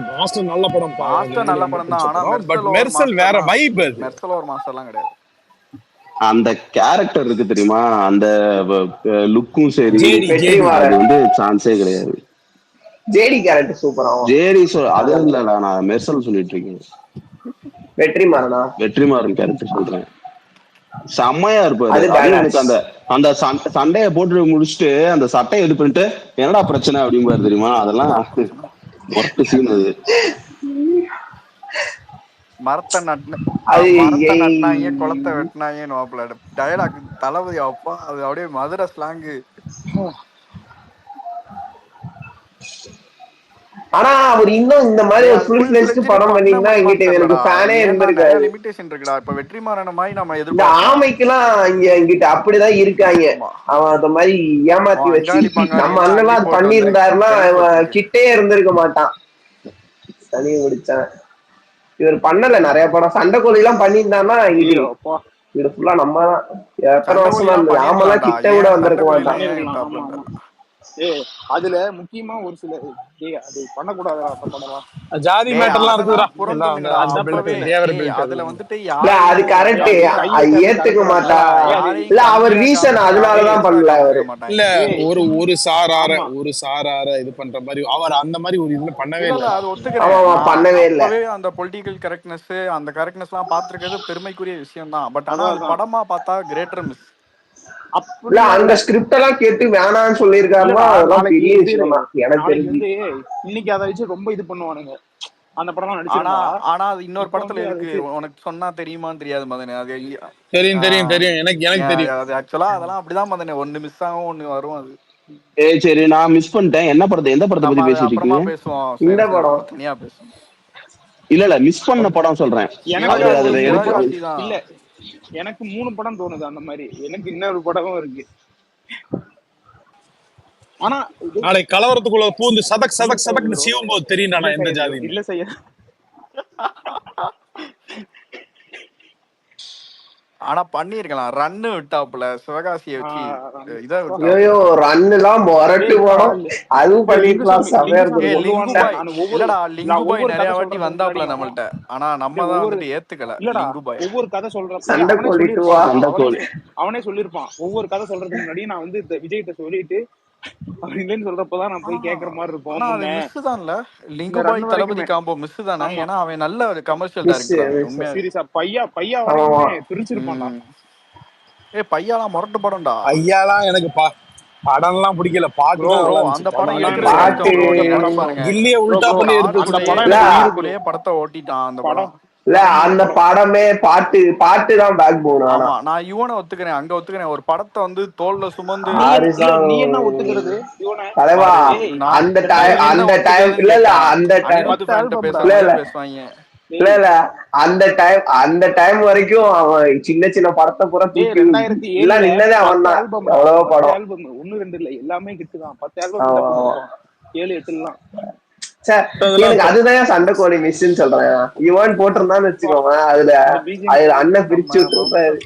மாஸ்டர் நல்ல படம், மாஸ்டர் நல்ல படம் தான். ஆனா மெர்சல் வேற வைப். மெர்சல் ஒரு மாஸ்டர்லாம் கிடையாது. அந்த கேரக்டர் இருக்கு தெரியுமா, அந்த லுக்கும் சரி, அது வந்து சான்ஸே கிடையாது. ஜேடி கேரக்டர் சூப்பரா. ஜேடி அது இல்ல, நான் மெர்சல் சொல்லிட்டு இருக்கேன். வெற்றிமாறன் கேரக்டர் சொல்றேன், செம்மையா இருப்பாரு. அந்த சண்டையை போட்டு முடிச்சுட்டு அந்த சட்டையை இது பண்ணிட்டு என்னடா பிரச்சனை அப்படிம்பாரு தெரியுமா, அதெல்லாம் ஒர்க் சீன். அது மரத்தை நட்டினாங்க குளத்தை வெட்டினாங்க டயலாக் தளபதி. அப்பா அது அப்படியே மதுரை ஸ்லாங்கு. ஆனா அவர் இன்னும் இந்த மாதிரி ஒரு ஃபுல் ஃபிளெஜ்ட் படம் பண்ண பண்ணிருந்தா எங்கிட்ட எனக்கு முடியுமான்னு ஃபேனே ஏன்னா நிறைய இருந்திருக்காது. லிமிடேஷன் இருக்குடா. இப்ப வெற்றிமாறன மாதிரி நம்ம இந்த எதிர்பார்ப்போம். ஆமைக்கெல்லாம் எங்கிட்ட அப்படிதான் இருக்காங்க. ஆமா, அவன் அந்த மாதிரி ஏமாத்தி வச்சு அங்காளி பங்காளி நம்ம எல்லாம் அள்ளி அண்ணெல்லாம் அது போட்டு வந்த பண்ணியிருந்தாருன்னா கேங்ஸ்டர்ஸ். கிட்டே இருந்திருக்க மாட்டான். சனி முடிச்சான். இவர் பண்ணல நிறைய படம். சண்டைக்கோழி எல்லாம் பண்ணியிருந்தான்னா இவரு ஃபுல்லா நம்ம தான் எத்தனை வருஷமா இருந்தது. ஆமெல்லாம் கிட்ட கூட வந்திருக்க மாட்டான். அதுல முக்கியமா ஒரு சில அது பண்ணக்கூடாது அந்த படம். ஜாதி மேட்டர்லாம் இருக்குதுடா. அதுல வந்துட்டு அது கரெக்ட், அது ஏத்துக்க மாட்டா. இல்ல அவர் ரீசன் அதனாலதான் பண்ணல அவரு. இல்ல ஒரு சாரார இது பண்ற மாதிரி அவர் அந்த மாதிரி ஒரு இதுல பண்ணவே இல்ல. அது ஒத்துக்கிறேன், பண்ணவே இல்ல. அந்த பொலிட்டிக்கல் கரெக்ட்னஸ் அந்த கரெக்ட்னஸ் எல்லாம் பாத்துருக்கிறது பெருமைக்குரிய விஷயம் தான். பட் ஆனா அது படமா பார்த்தா கிரேட்டர் மிஸ். இல்ல அந்த ஸ்கிரிப்ட் எல்லாம் கேட்டு வேணான்னு சொல்லியிருக்காருன்னா அதெல்லாம் பெரிய விஷயம் தான் எனக்கு தெரிஞ்சு. இன்னைக்கு அதை வச்சு ரொம்ப இது பண்ணுவானுங்க அந்த படம். ஆனா அது இன்னொரு படத்துல இருக்கு, உனக்கு சொன்னா தெரியுமான்னு தெரியாது மதனே. அது தெரியும் எனக்கு தெரியும். அது ஆக்சுவலா அதெல்லாம் அப்படிதான் மதனே, ஒண்ணு மிஸ் ஆகும் ஒண்ணு வரும். அது சரி நான் மிஸ் பண்ணிட்டேன். என்ன படத்தை எந்த படத்தை பத்தி பேசிட்டு இருக்கீங்க? பேசுவோம், இந்த படம் தனியா பேசுவோம். இல்ல மிஸ் பண்ண படம் சொல்றேன். இல்ல எனக்கு 3 படம் தோணுது அந்த மாதிரி. எனக்கு இன்னொரு படமும் இருக்கு. ஆனா நாளை கலவரத்துக்குள்ள பூந்து சதக் சதக் சதக்னு சீவும் போது தெரியும் எந்த ஜாதி இல்ல செய்ய. ஆனா பண்ணிருக்கலாம், ரன்னு விட்டாப்புல சிவகாசியை வச்சு இதை ரன்னுலாம் மொரட்டு போனோம். அதுவும் பண்ணிருக்கலாம். இல்லடா லிங்குபாய் நிறைய வாட்டி வந்தாப்புல நம்மள்ட்ட. ஆனா நம்ம தான் வந்துட்டு ஏத்துக்கல. லிங்குபாய் ஒவ்வொரு கதை சொல்றப்ப அவனே சொல்லிருப்பான். ஒவ்வொரு கதை சொல்றதுக்கு முன்னாடி நான் வந்து விஜய்கிட்ட சொல்லிட்டு அப்படின்னு சொல்றப்பதான் நான் போய் கேக்குற மாதிரி இருக்கும். மிஸ் தான்ல லிங்குபாய் தளபதி காம்போ மிஸ் தானே. ஏன்னா அவன் நல்ல ஒரு கமர்ஷியல் டைரக்டர். சீரியஸா பையா பிரிச்சிருப்பான்டா. பையாலாம் முரட்டு படம்டா. பையாலாம் எனக்கு படம்லாம் பிடிக்கல. பாட்டு அந்த படம் கில்லிய உல்டா பண்ணி எடுத்து படத்தை ஓட்டிட்டான் அந்த படம். இல்ல அந்த படமே பாட்டு தான் பேக் போன். ஆமா நான் யுவனை ஒத்துக்கிறேன், அங்க ஒத்துக்கிறேன். ஒரு படத்தை வந்து தோல்ல சுமந்து நீ என்ன ஒத்துக்கிறது தலைவா? அந்த டைம் இல்ல அந்த டைம் வரைக்கும் அவன் சின்ன சின்ன படத்தை பூரா தூக்கி நின்னதே அவன் தான். அவ்வளவு படம் 1 2 இல்ல எல்லாமே கிட்டுதான். 10 ஆல்பம் 7 8 எல்லாம். எனக்கு அதுதான் சண்டைக்கோழி மிஸ்ன்னு சொல்றேன். இவன் போட்டிருந்தான்னு வச்சுக்கோங்க, அதுல அண்ணன் பிரிச்சு விட்டுருப்பாரு.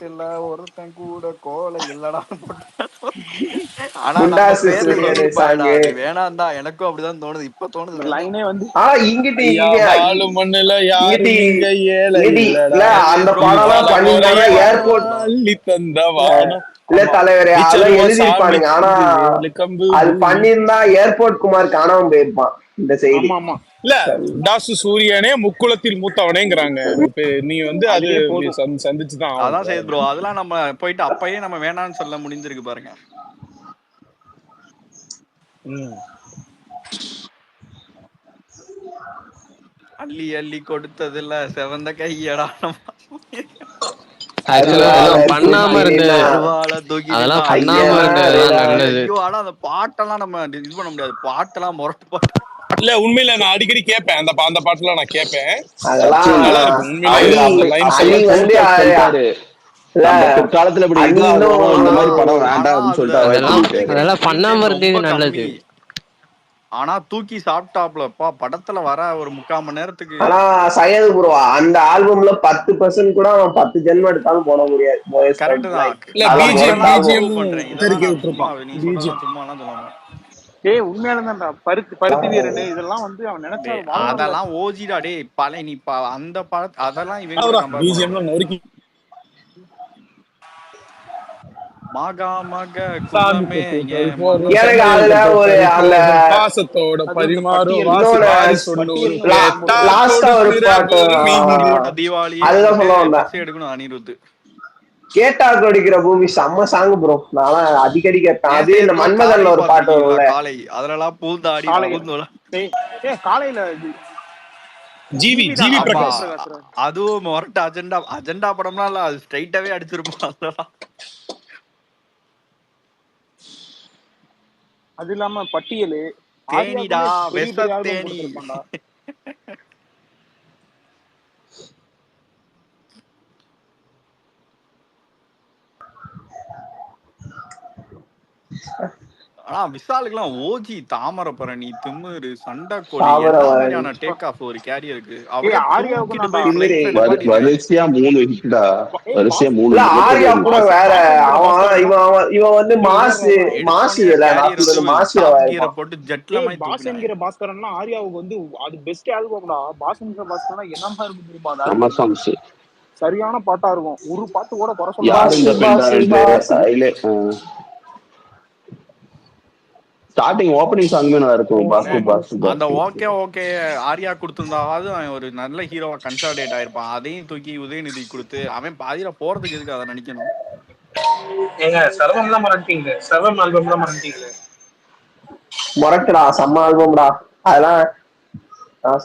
ஒருத்தன் கூட கோலை இல்லடா. வேணாம் தான் எனக்கும் அப்படிதான் தோணுது. இப்ப தோணுது லைனே வந்து இங்கிட்டு மண்ணுல அந்த படம் பண்ணிருந்தாங்க. ஏர்போர்ட் இல்ல தலைவரே அதெல்லாம் எழுதிருப்பானுங்க. ஆனா அது பண்ணிருந்தா ஏர்போர்ட் குமார் காணாம போயிருப்பான். இந்த செய்தி இல்ல டாசு சூரியனே முக்குளத்தில் மூத்தவனேங்கிறாங்க. நீ வந்து அது சந்திச்சுதான். அதான் சரி ப்ரோ, அதெல்லாம் நம்ம போயிட்டு அப்பயே நம்ம வேணாம்னு சொல்ல முடிஞ்சிருக்கு பாருங்க. அள்ளி அள்ளி கொடுத்ததுல செவந்த கையடா. அந்த பாட்டெல்லாம் நம்ம இது பண்ண முடியாது. பாட்டெல்லாம் முரட்டு பாட்டு. இல்ல உண்மையில நான் அடிக்கடி கேட்பேன் அந்த பாட்டுலாம் நான் கேட்பேன். காலத்துல இப்படி இந்த மாதிரி படம் வேண்டாம் சொல்லிட்டு பண்ணாம இருந்தது நல்லது. ஆனா தூக்கி சாப்பிட்டாப்லப்பா படத்துல வர ஒரு 3/4 மணி நேரத்துக்கு. ஆனா சையது ப்ரோ அந்த ஆல்பம்ல 10% கூட அவன் 10 ஜென்மம் எடுத்தாலும் போட முடியாது. கரெக்ட் தான். உண்மையாலும்தான்டா. பருத்தி வீரன் இதெல்லாம் வந்து அவன் நினைச்சா அதெல்லாம் ஓஜிடா டே பழைய நீ அந்த படம் அதெல்லாம் இவங்க மகா மக குலமே எனக்கு அதுல ஒரு அந்த பாசத்தோட பரிமாறும் லாஸ்டா ஒரு பாட்டு தீபாவளி அதுதான் சொல்ல வந்தேன். எடுக்கணும் அனிருத் கேட்டா கொடிக்கிற பூமி செம்ம சாங் ப்ரோ. நான் அடிக்கடி கேட்பேன். அது இந்த மன்மதன்ல ஒரு பாட்டு வரும்ல காலை அதெல்லாம் பூந்தாடி காலையில ஜிவி பிரகாஷ். அதுவும் மொரட்ட அஜெண்டா படம்லாம் இல்ல, அது ஸ்ட்ரைட்டாவே அடிச்சிருப்போம். அதெல்லாம் அது இல்லாம பட்டியலு தேனிடா ஆர்யாவுக்குமே பெரிய விஷ பெரிய ஆல்பம் தேனி. கொடுத்துருப்பான்டா. ஆனா விஷாலுக்குலாம் ஓஜி தாமரபரணி திமிரு சண்டைக்கோழி எல்லா தாமிரபரணி மாதிரியான டேக் ஆஃப் ஒரு கேரியருக்கு ஏய் அப்படியே ஆர்யாவுக்கும் தூக்கிட்டு தான்டா. போய் திமிரு. ஃபிளைட்ல நிப்பாட்டிடுவேன். வரிசையா 3 ஹிட்டா, ஏய் வரிசையா பாஸ் 3 இல்ல ஹிட் ஆர்யா போட்டு கூட பாஸ் வேற. பாஸ்ங்கிற அவன் பாஸ்கரனா. இவன் வந்து ஏய் மாசு இருடா. மாசு எடுத்தோடனே இல்ல, நான் கேரியர் சொல்றது வந்து மாசுல டாப் கியரை இருப்பான். போட்டு ஜெட்ல ஏய் மாதிரி பாஸ் தூக்கினாங்க. என்கிற பாஸ்கரன்லாம் ஆர்யாவுக்கு வந்து அது பெஸ்ட் ஆல்பம்டா. பாஸ் என்கிற பாஸ்கரனா என்னமா இருக்கும் தெரியுமா அந்த நம்ம ஆல்பம்? சாங்ஸ். சரியான பாட்டா இருக்கும். ஒரு பாட்டு கூட குறை சொல்ல யார் முடியாது. பாசு இந்த பாசு பெண்டான்ட்டு பாசு. ஸ்டார்டிங் ஓப்பனிங் சாங்குமே நல்லா இருக்கும். அண்ணே, பாசு பாசு அந்த பாசு. ஓகே ஓகே ஆர்யா கொடுத்திருந்தாவது அவன் ஒரு நல்ல ஹீரோவா கன்சால்டேட் ஆயிருப்பான். அதையும் தூக்கி உதயநிதி கொடுத்து அவன் பாதியில போறதுக்கு எதுக்கு அதை நினைக்கணும்? ஏங்க சர்வம் தான் மறந்துட்டீங்க, சர்வம் ஆல்பம் தான் மறந்துட்டீங்க. முரட்டுடா, செம்ம ஆல்பம்டா அதெல்லாம்.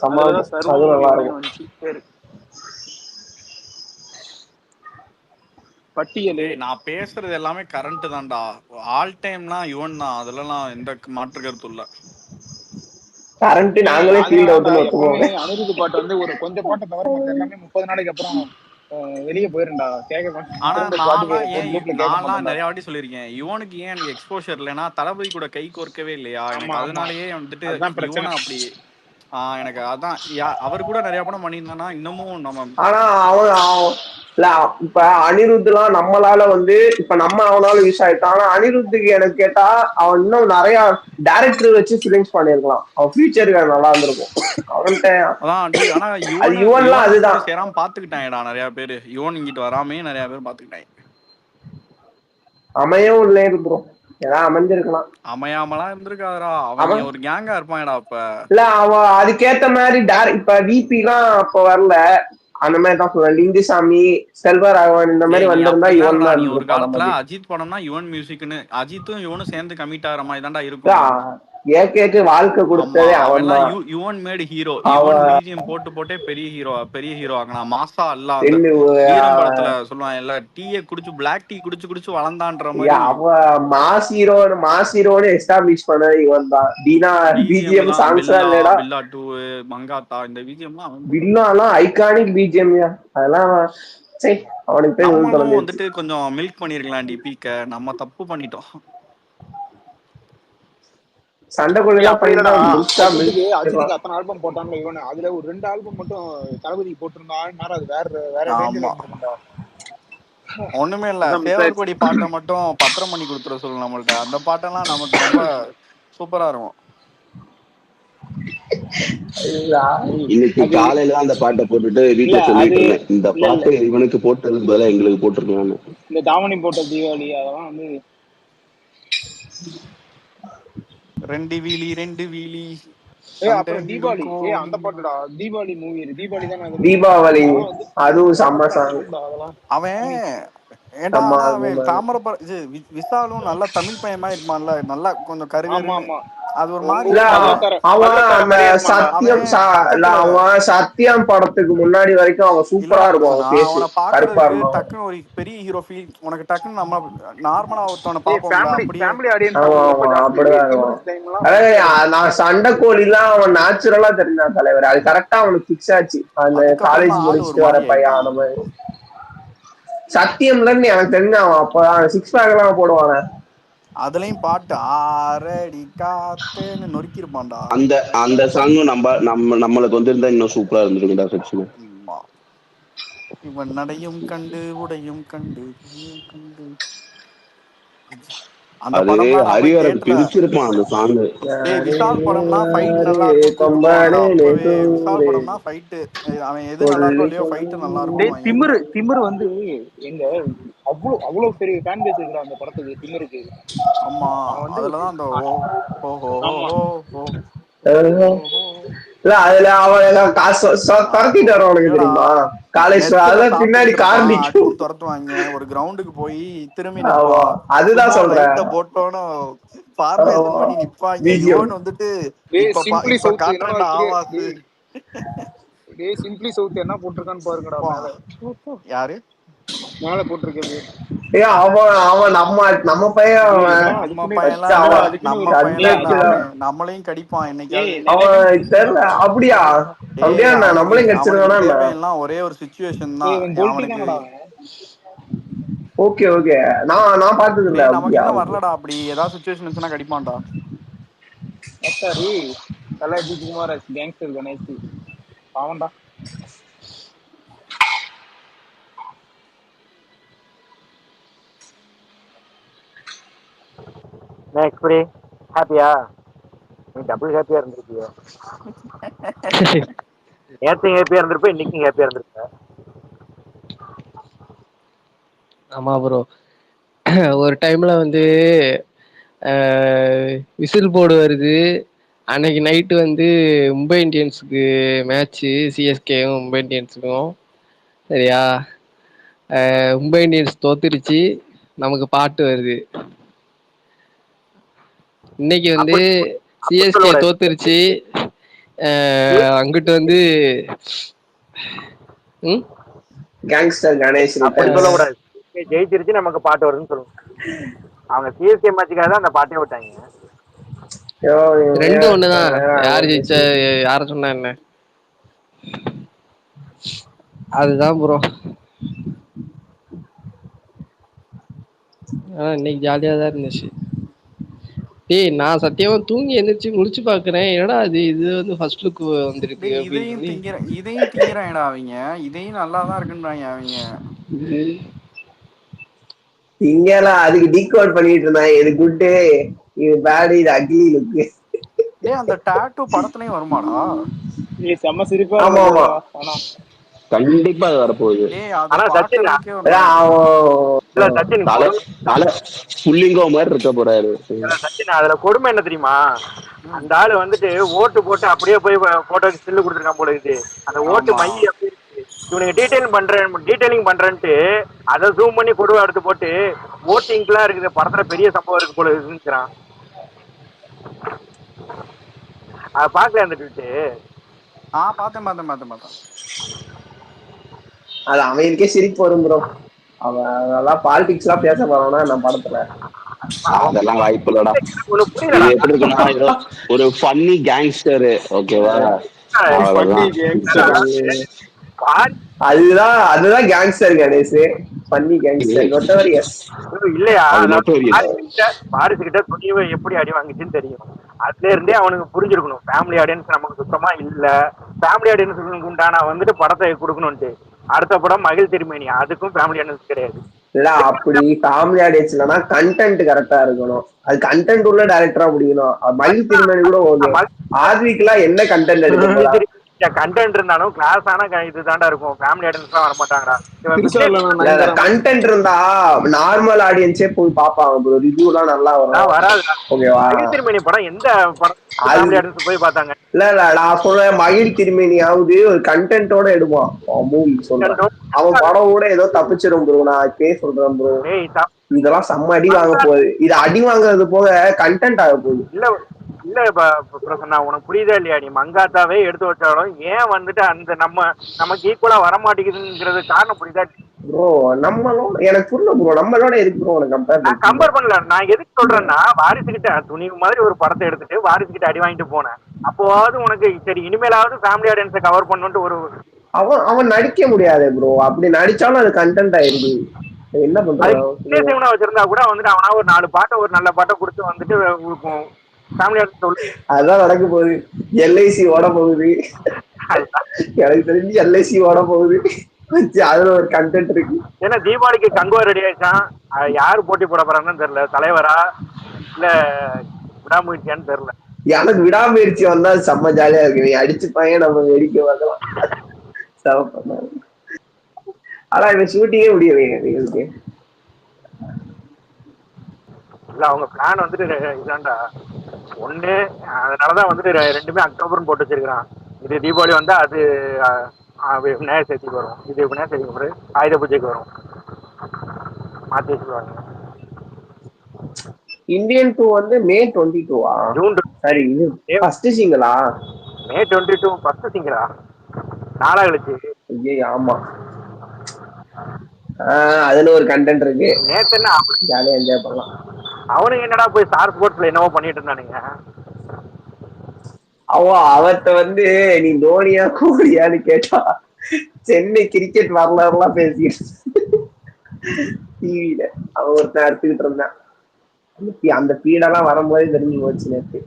செம்ம அதுலதான் ஆல்பம், சர்வம் அது மூவி நல்லா அப்படின்னு இருக்கும். வந்துச்சு பேரு. பட்டியலு. ஏய் நான் பேசுறது எல்லாமே கரண்ட் தான்டா. ஆல் டைம்னா யுவன் தான், அதுலலாம் எந்த மாற்று கருத்து இல்ல. கரண்ட் ஏய் நாங்களே ஃபீல்ட் அதனாலதான்டா அவுட்னு எப்பவுமே ஒத்துக்குவோம். அனிருத் பாட்டு வந்து ஒரு கொஞ்சம் பாட்டை தவிர மத்த எல்லாமே 30 நாளைக்கு அப்புறம் வெளியே போயிருண்டா. கேட்க ஆனா திரும்ப ஸ்பாட்டிஃபைல நான்லாம் போட்டு ஏன் லூப்ல கேட்க நான்லாம் மாட்டேன்டா. நிறைய வாட்டி சொல்லியிருக்கேன், யுவனுக்கு ஏன் எனக்கு எக்ஸ்போஷர் இல்லைன்னா தளபதி கூட கை கோர்க்கவே இல்லையா ஆமா எனக்கு, ஆமா அதனாலயே வந்துட்டு அதுதான் பிரச்சனை. யுவனை அப்படி எனக்கு அதான் அவர் கூட நிறைய படம் பண்ணியிருந்தானா இன்னமும் நம்ம. ஆனா இல்ல இப்ப அனிருத்லாம் நம்மளால வந்து இப்ப நம்ம அவனால யூஸ் ஆயிட்டான். ஆனா அனிருத்துக்கு எனக்கு கேட்டா அவன் இன்னும் நிறைய டைரக்டர் வச்சு ஃபிலிம்ஸ் பண்ணிருக்கலாம். அவன் ஃபியூச்சருக்கு அது நல்லா இருந்திருக்கும் அவன்கிட்ட. அதான் டி. ஆனா அது யுவனு யுவன்லாம் யுவனு கூட அதுதான். சேராம பாத்துக்கிட்டாங்கடா நிறைய பேரு. யுவன் இங்கிட்டு வராமே நிறைய பேர் பாத்துக்கிட்டாங்க. அமையவும் இல்லை ப்ரோ, ஏதாவது அமைஞ்சிருக்கலாம். அமையாமலாம் இருந்திருக்காதரா, அவங்க அவன் ஒரு கேங்கா இருப்பாங்கடா அப்ப. இல்ல அவன் அதுக்கேத்த மாதிரி இப்ப விபி எல்லாம் அப்ப வரல. அந்த மாதிரி தான் சொல்றேன். லிங்குசாமி, செல்வராகவன் இந்த மாதிரி ஏய் நீ வந்திருந்தா அப்படிலாம் யுவன் இல்லடா, தான் நீ ஒரு இருந்திருப்பான் காலத்துல நமக்கு. அஜித் படம்னா யுவன் மியூசிக்னு அஜித்தும் யுவனும் சேர்ந்து கமிட் ஆகிற மாதிரி தான்டா இருக்கும். ஏகேக்கு வாழ்க்கை ஆமா கொடுத்ததே அவன் அவன்லாம் தான். யுவன் மேடு ஹீரோ. யுவன் அவன் பிஜிஎம் போட்டு போட்டே பெரிய ஹீரோ ஆகலாம். மாசா எல்லாம் அந்த வீரம் படத்துல சொல்லுவான் இல்ல, டீயை குடிச்சு பிளாக் டீ குடிச்சு குடிச்சு வளர்ந்தான்ற மாதிரி. மாசிரோன்னு எஸ்டாப்ளிஷ் பண்ண இவன் தான். தீனா பிஜிஎம் பிஜிஎம்லாம் சாங்ஸ் பில்லா இல்லடா. பில்லா 2 மங்காத்தா இந்த பிஜிஎம்லாம் அவன் போட்டது. பில்லாலாம் ஐகானிக் பிஜிஎம். அதெல்லாம் சரி, அவனுக்கு போய் உள் நம்மளும் தொலைஞ்சிருச்சு. வந்துட்டு கொஞ்சம் மில்க் பண்ணிருக்கலாம் டி பீக்க. நம்ம தப்பு பண்ணிட்டோம். சண்டைக்குள்ளதான் அப்படி இல்லடா. பண்ணிருந்தா அஜித்துக்கு அத்தனை ஆல்பம் போட்டான்ல இவனு, அதுல ஒரு 2 ஆல்பம் மட்டும் தளபதிக்கு போட்டிருந்தான். அது வேற வேற ரேஞ்சில் ஆமா இருந்திருக்கும்டா. ஒண்ணுமே இல்ல, அதான் மிஸ் சேவல் ஆயிடுச்சு. கொடி பாட்டை மட்டும் 10:30 மணி கொடுத்துட சொல்லு நம்மள்ட்ட. அந்த பாட்டெல்லாம் நமக்கு ரொம்ப சூப்பரா இருக்கும். இன்னைக்கு காலையில தான் அந்த பாட்டை போட்டுட்டு வீட்டுல சொல்லிட்டு இருந்தேன், இந்த பாட்டு இவனுக்கு போட்டதுக்கு பதிலா எங்களுக்கு போட்டிருக்கலாம்னு. இந்த தாவணி போட்ட தீபாவளி அதெல்லாம் வந்து 2 வீலி அப்புறம் தீபாவளி. அந்த பாட்டுடா தீபாவளி மூவி. தீபாவளி தானே தீபாவளி, அதுவும் செம்ம சாங். அவன் ஏண்டா ஆனா அவன் விசாலும் நல்லா தமிழ் பையன் இருப்பான்ல, நல்லா கொஞ்சம் கருகருன்னு. அது ஒரு மாதிரி அவன் சத்தியம் படத்துக்கு முன்னாடி வரைக்கும் அவன் சூப்பரா இருக்கும். அவனை பாக்குறதுக்கு டக்குன்னு ஒரு பெரிய ஹீரோ ஃபீல் உனக்கு டக்குன்னு நம்ம நார்மலா ஒருத்தவனை பாப்போம்ல அப்படியே. நான் சண்டைக்கோழிலாம் அவன் நேச்சுரலா தெரிஞ்சான் தலைவர். அது கரெக்டா அவனுக்கு பிக்ஸ் ஆச்சு. அந்த காலேஜ் முடிச்சுட்டு வர பையன் அந்த மாதிரி. சத்தியம்லன்னு எனக்கு தெரிஞ்ச அவன் அப்ப சிக்ஸ் பேக் எல்லாம் போடுவானே. அதுலயும் பாட்டு ஆரடி காத்தேன்னு நொறுக்கி இருப்பான்டா. அந்த சாங்கும் நம்மளுக்கு வந்திருந்தா இன்னும் சூப்பரா இருந்திருக்குடா செக்ஷன். இவன் நடையும் கண்டு உடையும் கண்டு அந்த படம்னா நம்ம பிரிச்சிருப்பான் அந்த சாங். விசால் படம்னா ஃபைட் நல்லா இருக்கும் தூக்குவாங்கடா. அப்பவே விசால் படம்னா ஃபைட் அவன் எது நல்லா இருக்கோ இல்லையோ ஃபைட் நல்லா இருக்கும். திமிரு வந்து எங்க அவ்வளவு பெரிய ஃபேன் பேஸ் இருக்குடா அந்த படத்துக்கு திமிருக்கு. ஆமா அதுலதான் அந்த அதுல அவன் காசு துரத்திட்டு வருவானுங்க தெரியுமா காலேஜ். பின்னாடி கார் நிக்கும், துரத்துவாங்க. ஒரு கிரவுண்டுக்கு போய் திரும்பி நிப்பான். அதுதான் சொல்றேன். போட்டோன்னு ஃபார்மேஷன் பண்ணி நிப்பாங்க. யுவன் வந்துட்டு இப்ப காட்டுறேன்டா ஆவாஸ். சிம்பிளி சவுத் என்ன போட்டிருக்கான்னு பாருங்கடா மேல. யாரு மேல போட்டிருக்கிறது. அவன் அவன் நம்ம பையன் அவன் நம்ம பையன்லாம் இல்லடா, நம்ம பையனா இருந்தா நம்மளையும் கடிப்பான் என்னைக்காவது. அவன் தெரியல. அப்படியா அப்படியா அவனுக்கு நம்மளையும் அவனுக்கு கிடைச்சிருவானா? தேவையெல்லாம் ஒரே ஒரு சிச்சுவேஷன் தான் அவனுக்கு. ஓகே ஓகே, நான் நான் பார்த்தது இல்ல. நமக்கு அப்படியா? இன்னும் வரலடா, அப்படி ஏதாவது சிச்சுவேஷன் இருந்துச்சுன்னா கடிப்பான்டா. தல அஜித் குமார் கேங்ஸ்டர் கணேஷ் பாவண்டா. எப்படி ஹாப்பியா? நீ டபுள் ஹாப்பியா இருந்திருப்பிய. நேற்று ஹாப்பியா இருந்திருப்ப, இன்னைக்கும் ஹாப்பியா இருந்திருப்ப. ஆமா ப்ரோ. ஒரு டைம்ல வந்து விசில் போர்டு வருது. அன்னைக்கு நைட்டு வந்து மும்பை இந்தியன்ஸுக்கு மேட்ச்சு, சிஎஸ்கேவும் மும்பை இந்தியன்ஸுக்கும். சரியா, மும்பை இந்தியன்ஸ் தோத்துருச்சு, நமக்கு பாட்டு வருது. இன்னைக்கு வந்து சிஎஸ்கே தோத்துருச்சு, அங்கிட்டு வந்து கேங்ஸ்டர் கணேஷ் சொல்லக்கூடாது. ஜெயிச்சிருச்சு நமக்கு பாட்டு வருதுன்னு சொல்லுவோம். அவங்க சிஎஸ்கே மேட்சுக்காக தான் அந்த பாட்டே விட்டாங்க. ரெண்டும் ஒண்ணுதான், யாரு ஜெயிச்சா யார சொன்னா என்ன, அதுதான் ப்ரோ. இன்னைக்கு ஜாலியா தான் இருந்துச்சு. டேய், நான் சத்தியமா தூங்கி எந்திரிச்சு முடிச்சு பாக்குறேன், என்னடா இது வந்து ஃபர்ஸ்ட் லுக் வந்திருக்கு. இதையும் திங்கிறாங்கடா அவங்க, இதையும் நல்லா தான் இருக்குன்றாங்க அவங்க. இங்கெல்லாம் அதுக்கு டீகோட் பண்ணிட்டு இருந்தான், இது குட்டு, இது பேடு, இது அக்லி லுக். டேய், அந்த டாட்டூ படத்துலயும் வருமாடா? செம்ம சிரிப்பா. ஆமா ஆமா, கண்டிப்பா அது வரப்போகுது. புள்ளிங்கோ மாதிரி இருக்க போறாரு சச்சின். அதுல கொடுமை என்ன தெரியுமா, அந்த ஆளு வந்துட்டு ஓட்டு போட்டு அப்படியே போய் போட்டோக்கு ஸ்டில் கொடுத்துருக்கான் போல இருக்குது. அந்த ஓட்டு மைய அப்படியே இவனுக்கு டீடைலிங் பண்றேன்ட்டு அதை ஜூம் பண்ணி கொடுவா எடுத்து போட்டு ஓட்டிங்லாம் இருக்குது, படத்துல பெரிய சம்பவம் இருக்கு போல இருக்குங்கிறான். அதை பாக்கல அந்த ட்வீட்டு. பார்த்தேன். அது அவனுக்கே சிரிப்பு வரும் ப்ரோ. அவன் அதெல்லாம் பாலிடிக்ஸ் எல்லாம் பேச போறானா நம்ம படத்துல? அதெல்லாம் வாய்ப்பு இல்லடா. இது எப்படி இருக்குன்னா, ஒரு ஃபன்னி கேங்ஸ்டர், ஓகேவா? அதுதான் gangster Ganesh, funny gangster, notorious. இல்லையா, பாரிஸ் கிட்ட துணிவை எப்படி அடி வாங்கிச்சுன்னு தெரியும். அதுல இருந்தே அவனுக்கு புரிஞ்சிருக்கணும் ஃபேமிலி ஆடியன்ஸ் நமக்கு சுத்தமா இல்ல, ஃபேமிலி ஆடியன்ஸ் உண்டான வந்துட்டு படத்தை கொடுக்கணும்ட்டு. அடுத்த படம் மகிழ் திருமேனி, அதுக்கும் ஃபேமிலி ஆடியன்ஸ் கிடையாது. இல்ல, அப்படி ஃபேமிலி ஆடியன்ஸ் இல்லைன்னா கண்டென்ட் கரெக்டா இருக்கணும், அது கண்டென்ட் உள்ள டைரக்டரா முடியணும். மகிழ் திருமேனி கூட ஓகே, ஆத்விக்லாம் என்ன கண்டென்ட் எடுக்க, கண்டென்ட் இருந்தாலும் கிளாஸ் ஆனா இது தாண்டா இருக்கும், ஃபேமிலி ஆடியன்ஸ் தான் வர மாட்டாங்கடா. கண்டென்ட் இருந்தா நார்மல் ஆடியன்ஸே போய் பாப்பாங்க ப்ரோ, ரிவ்யூ எல்லாம் நல்லா வராது. ஓகேவா? மகிழ் திருமேனி படம் எந்த படம் ஃபேமிலி ஆடியன்ஸ் போய் பார்த்தாங்க? இல்ல நான் சொல்றேன், மகிழ் திருமேனியாவது ஒரு கண்டென்ட்டோட எடுப்பான் மூவி. சொல்றேன், அவன் படம் கூட ஏதோ தப்பிச்சிடும் ப்ரோ, நான் இப்பயே சொல்றேன் ப்ரோ. இதெல்லாம் செம்ம அடி வாங்க போகுது, இது அடி வாங்குறது போக கண்டென்ட் ஆக போகுது. இல்ல பிரசன்னா, உனக்கு புரியுதா இல்லையா? நீ மங்காத்தாவே எடுத்து வச்சாலும் ஏன் வந்துட்டு அந்த நமக்கு ஈக்குவலா வர மாட்டேங்குதுங்கிறது காரணம் புரியுதா ப்ரோ? நம்மளோட எனக்கு புரியல ப்ரோ, நம்மளோட எதுக்கு ப்ரோ உனக்கு கம்பேர் பண்ணல. நான் எதுக்கு சொல்றேன்னா, வாரிசு கிட்ட துணிவு மாதிரி ஒரு படத்தை எடுத்துட்டு வாரிசு கிட்ட அடி வாங்கிட்டு போனேன். அப்போவாவது உனக்கு சரி இனிமேலாவது ஃபேமிலி ஆடியன்ஸை கவர் பண்ணுட்டு ஒரு அவன் நடிக்க முடியாது ப்ரோ, அப்படி நடிச்சாலும் அது கண்டென்ட் ஆயிடுது. என்ன பண்றது? வச்சிருந்தா கூட வந்துட்டு அவனா ஒரு 4 பாட்டை ஒரு நல்ல பாட்டை கொடுத்து வந்துட்டு அதான் நடக்க போகுது. எல்ஐசி ஓட போகுது, எனக்கு தெரிஞ்சு எல்ஐசி ஓட போகுது, அதுல ஒரு கண்டென்ட் இருக்கு. ஏன்னா தீபாவளிக்கு கங்குவா ரெடி ஆயிடுச்சான், யாரு போட்டி போட போறாங்கன்னு தெரியல, தலைவரா இல்ல விடாமுயற்சியான்னு தெரியல. எனக்கு விடாமுயற்சி வந்தா செம்ம ஜாலியா இருக்கு, நீ அடிச்சுப்பாங்க நம்ம வெடிக்க வரலாம். ஆனா இவன் ஷூட்டிங்கே முடியவே இருக்கு. இல்ல அவங்க பிளான் வந்துட்டு இதாண்டா ஒண்ணு, அதனாலதான் வந்துட்டு ரெண்டுமே அக்டோபர்னு போட்டு வச்சிருக்கான். இது தீபாவளி வந்தா அது விநாயகர் சதுர்த்திக்கு வரும், இது விநாயகர் சதுர்த்திக்கு ஆயுத பூஜைக்கு வரும், மாத்தி வச்சுருவாங்க. இந்தியன் 2 வந்து மே 22 ஜூன். சரி, இது ஃபர்ஸ்ட் சிங்கிளா? மே 22 ஃபர்ஸ்ட் சிங்கிளா? நாளா கழிச்சு. ஆமா, அதுல ஒரு கண்டென்ட் இருக்கு, நேத்து என்ன ஜாலியா என்ஜாய் பண்ணலாம். அவனுக்கு என்னடா போய் ஸ்டார் ஸ்போர்ட்ஸ்ல என்னவோ பண்ணிட்டு இருந்தானுங்க. அவர்கிட்ட வந்து நீ தோனியா கோலியான்னு கேட்டா சென்னை கிரிக்கெட் வரலாறுலாம் பேசிட்டு டிவியில அவன் ஒருத்தன் எடுத்துக்கிட்டு இருந்தான். அந்த பீடெல்லாம் வரும்போது தெரிஞ்சு போச்சு நேற்று.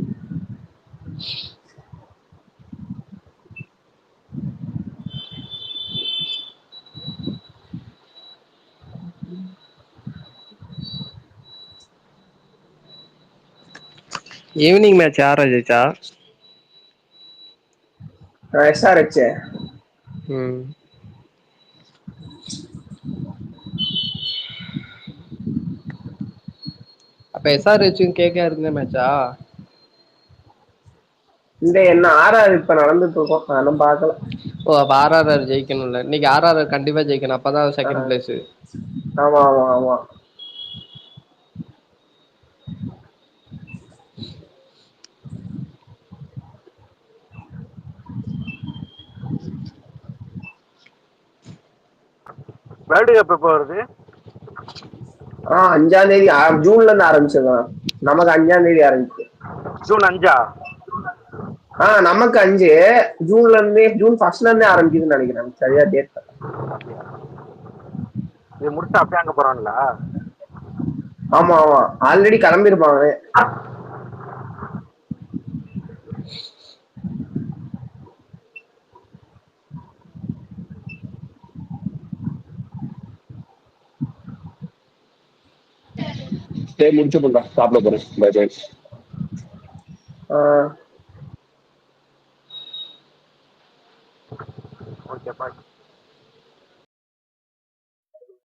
ஈவினிங் மேட்ச் யாரா ஜெயிச்சா? எஸ்ஆர்ஹெச். அப்ப எஸ்ஆர்ஹெச்சும் கேகேஆர் இருந்த மேட்சா? இந்த என்ன ஆர்ஆர் இப்ப நடந்துட்டு இருக்கோம், நானும் பாக்கல. ஓ அப்ப ஆர்ஆர் ஜெயிக்கணும்ல இன்னைக்கு. ஆர்ஆர் கண்டிப்பா ஜெயிக்கணும், அப்பதான் செகண்ட் பிளேஸ். ஆமா ஆமா ஆமா. வேர்ல்டு கப் எப்போ வருது? 5ஆம் தேதி, ஜூன்ல இருந்து ஆரம்பிச்சிருக்கான். நமக்கு 5ஆம் தேதி ஆரம்பிச்சு. ஜூன் 5ஆ? நமக்கு 5 ஜூன்ல இருந்து, ஜூன் 1st இருந்தே ஆரம்பிக்குதுன்னு நினைக்கிறேன், சரியா டேட். இது முடிச்சு அப்படியே அங்க போறான்ல? ஆமா ஆமா, ஆல்ரெடி கிளம்பிருப்பாங்க. முடிச்சு போட்டா சாப்பிட போறேன். Bye bye. ஓகே பாய்.